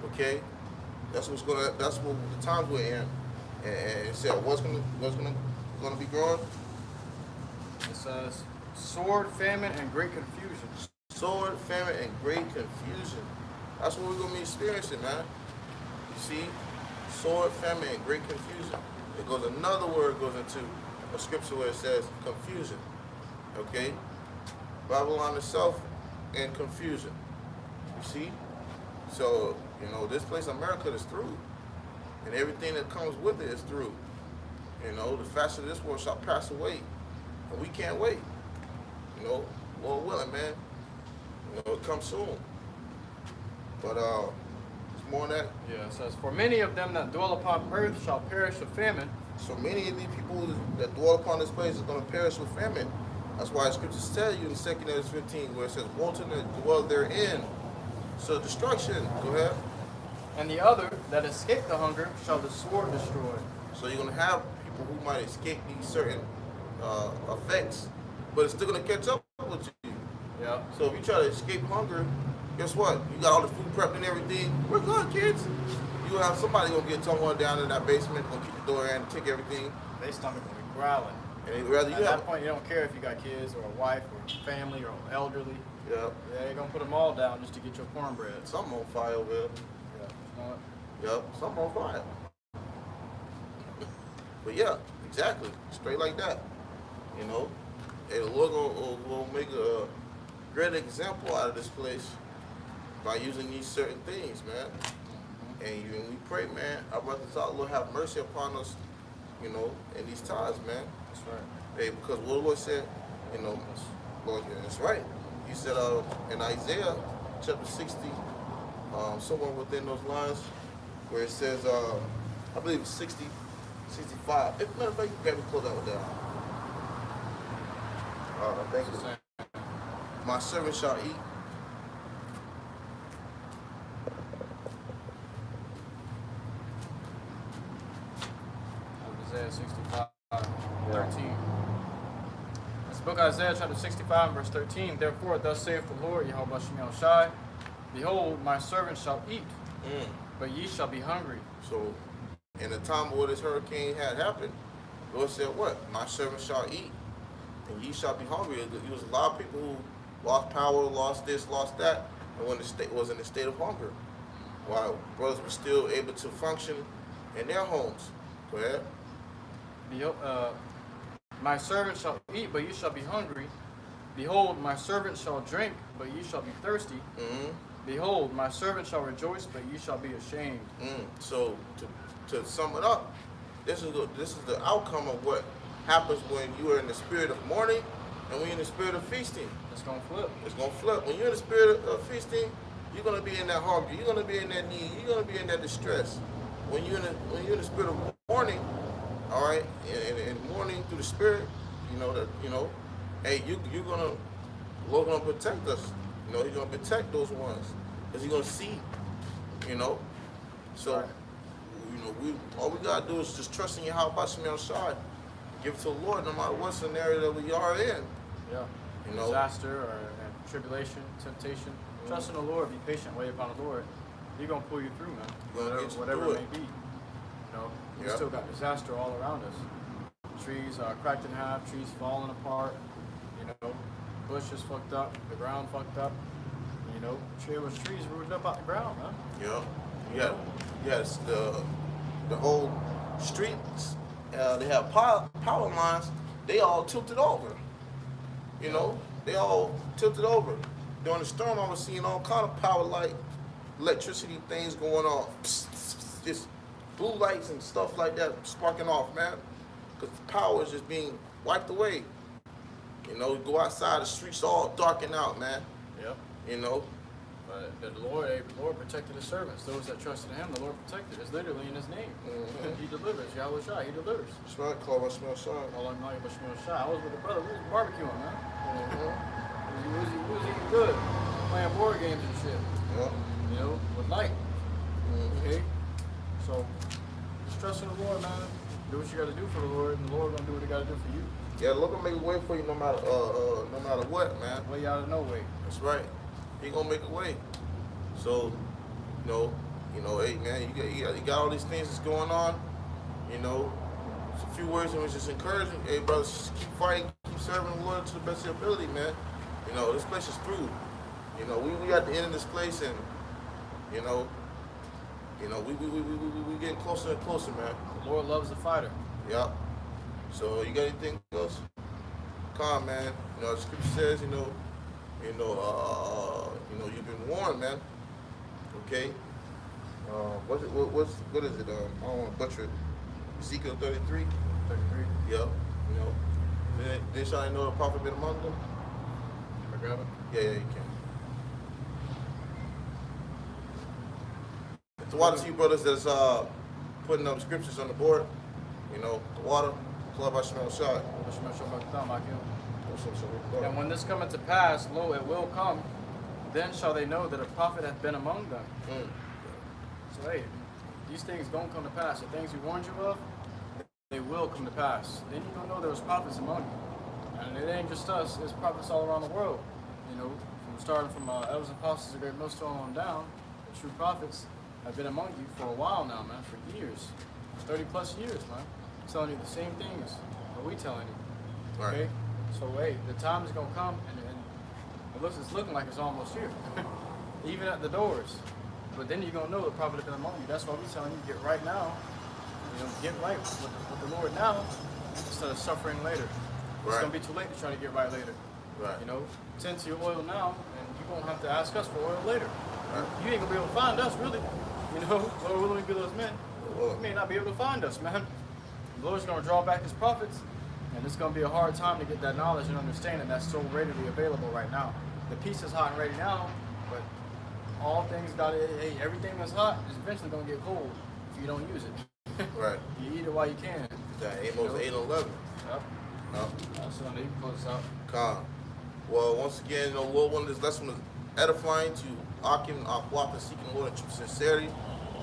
Okay? That's what the times we're in. And it said what's gonna be growing? It says, sword, famine, and great confusion. Sword, famine, and great confusion. That's what we're gonna be experiencing, man. You see? Sword, famine, and great confusion. It goes another word goes into a scripture where it says confusion. Okay? Babylon itself and confusion. You see? So, this place America is through. And everything that comes with it is through. The fashion of this world shall pass away. And we can't wait. Lord willing, man. It comes soon. But there's more than that. Yeah, it says, for many of them that dwell upon earth shall perish with famine. So many of these people that dwell upon this place is going to perish with famine. That's why the scriptures tell you in 2 Kings 15 where it says, woe to them that dwell therein. So destruction. Go ahead. And the other that escape the hunger shall the sword destroy. So you're going to have people who might escape these certain effects, but it's still going to catch up with you. Yeah. So if you try to escape hunger, guess what? You got all the food prepped and everything. We're good, kids. You'll have somebody going to get someone down in that basement, going to keep the door in and take everything. Their stomach will be growling. And rather you At have that point, you don't care if you got kids or a wife or family or elderly. Yeah. Yeah, you're gonna put them all down just to get your cornbread. Something on fire over there. Yeah. Yep, something on fire. But yeah, exactly. Straight like that. And the Lord will make a great example out of this place by using these certain things, man. And we pray, man, our brothers out, Lord, have mercy upon us, in these times, man. That's right. Hey, because what the Lord said, Lord, yeah, that's right. He said in Isaiah chapter 60, somewhere within those lines, where it says, I believe it's 60, 65. If matter of fact, you grab me close that one down. Thank you. My servant shall eat. Isaiah 65, 13. This book Isaiah chapter 65 verse 13. Therefore thus saith the Lord, YAHAWASHI, behold, my servant shall eat, but ye shall be hungry. So in the time where this hurricane had happened, the Lord said what? My servant shall eat, and ye shall be hungry. There was a lot of people who lost power, lost this, lost that, and when the state was in a state of hunger, while brothers were still able to function in their homes. Go ahead. My servant shall eat, but ye shall be hungry. Behold, my servant shall drink, but ye shall be thirsty. Behold, my servant shall rejoice, but ye shall be ashamed. So to sum it up, this is the outcome of what happens when you are in the spirit of mourning and when you're in the spirit of feasting. It's gonna flip. It's gonna flip. When you're in the spirit of feasting, you're gonna be in that hunger. You're gonna be in that need. You're gonna be in that distress. When you're in the spirit of mourning, all right, and mourning through the spirit, hey, you're gonna, Lord gonna protect us. He's gonna protect those ones because he's gonna see, So, right. All we gotta do is just trust in YAHAWASHI, give it to the Lord no matter what scenario that we are in. Yeah. Disaster or tribulation, temptation. Trust in the Lord. Be patient. Wait upon the Lord. He's gonna pull you through, man. Whatever it may be. We still got disaster all around us. Trees are cracked in half. Trees falling apart. Bushes fucked up. The ground fucked up. Trees rooted up out the ground, man. Yeah. Yes. The whole streets. They have power lines. They all tilted over. They all tilted over. During the storm, I was seeing all kind of power light electricity things going on. Just blue lights and stuff like that sparking off, man. Because the power is just being wiped away. You know, you go outside, the streets all darkened out, man. Yep. You know. But the Lord protected his servants. Those that trusted in him, the Lord protected. It's literally in his name. He delivers. YAHAWASHI, he delivers. That's right, Club, I smell shine. I was with a brother. We was barbecuing, man. We was eating good. Playing board games and shit. Yeah. You know, with light. Okay? So, just trust in the Lord, man. Do what you got to do for the Lord, and the Lord gonna do what he got to do for you. Yeah, the Lord gonna make a way for you no matter what, man. Way out of no way. That's right. He gonna make a way. So, you know, hey man, you got all these things that's going on. You know, it's a few words and it's just encouraging. Hey brothers, just keep fighting, keep serving the Lord to the best of your ability, man. You know, this place is through. You know, we at the end of this place, and we getting closer and closer, man. The Lord loves the fighter. Yeah. So you got anything else? Come on, man. You know, the scripture says, you've been warned, man. Okay. What is it? I don't want to butcher it. Ezekiel 33. 33. Yeah. You know. Then shall I know the prophet been among them? Can I grab it? Yeah, you can. The water to you brothers that's putting up scriptures on the board. You know, the water. Club, I smell shot. And when this cometh to pass, lo, it will come, then shall they know that a prophet hath been among them. So hey, these things don't come to pass. The things we warned you of, they will come to pass. Then you're gonna know there was prophets among you. And it ain't just us, there's prophets all around the world. You know, starting from elders and apostles, the great millstone on down, the true prophets have been among you for a while now, man, for years. 30 plus years, man. Telling you the same things that we telling you. Okay? Right. So hey, the time is gonna come, and it's looking like it's almost here. Even at the doors. But then you're gonna know the prophet has been among you. That's why we're telling you, get right now. You know, get right with the Lord now instead of suffering later. It's gonna be too late to try to get right later. Right. You know, tend to your oil now, and you won't have to ask us for oil later. Right. You ain't gonna be able to find us, really. You know, Lord willing, be those men. Well, You may not be able to find us, man. The Lord's going to draw back his prophets, and it's going to be a hard time to get that knowledge and understanding that's so readily available right now. The peace is hot and ready now, but all things everything that's hot is eventually going to get cold if you don't use it. right. You eat it while you can. That Amos 8:11. Yep. No. So you can close this out. Calm. Well, once again, Lord wanted this lesson was edifying to Akim, Aquata, seeking the Lord in true sincerity.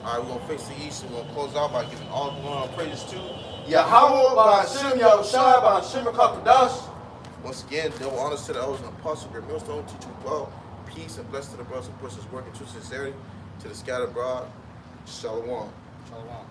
All right, we're going to face the east, and we're going to close out by giving all the glory and praises to YAHAWAH, BAHASHAM, YAHAWASHI, BAHASHAM, HAKADASH. Once again, double honors to the elders and apostles, great millstone, teaching well, peace and blessed to the brothers who push his work in true sincerity, to the scattered abroad. Shalom. Shalom.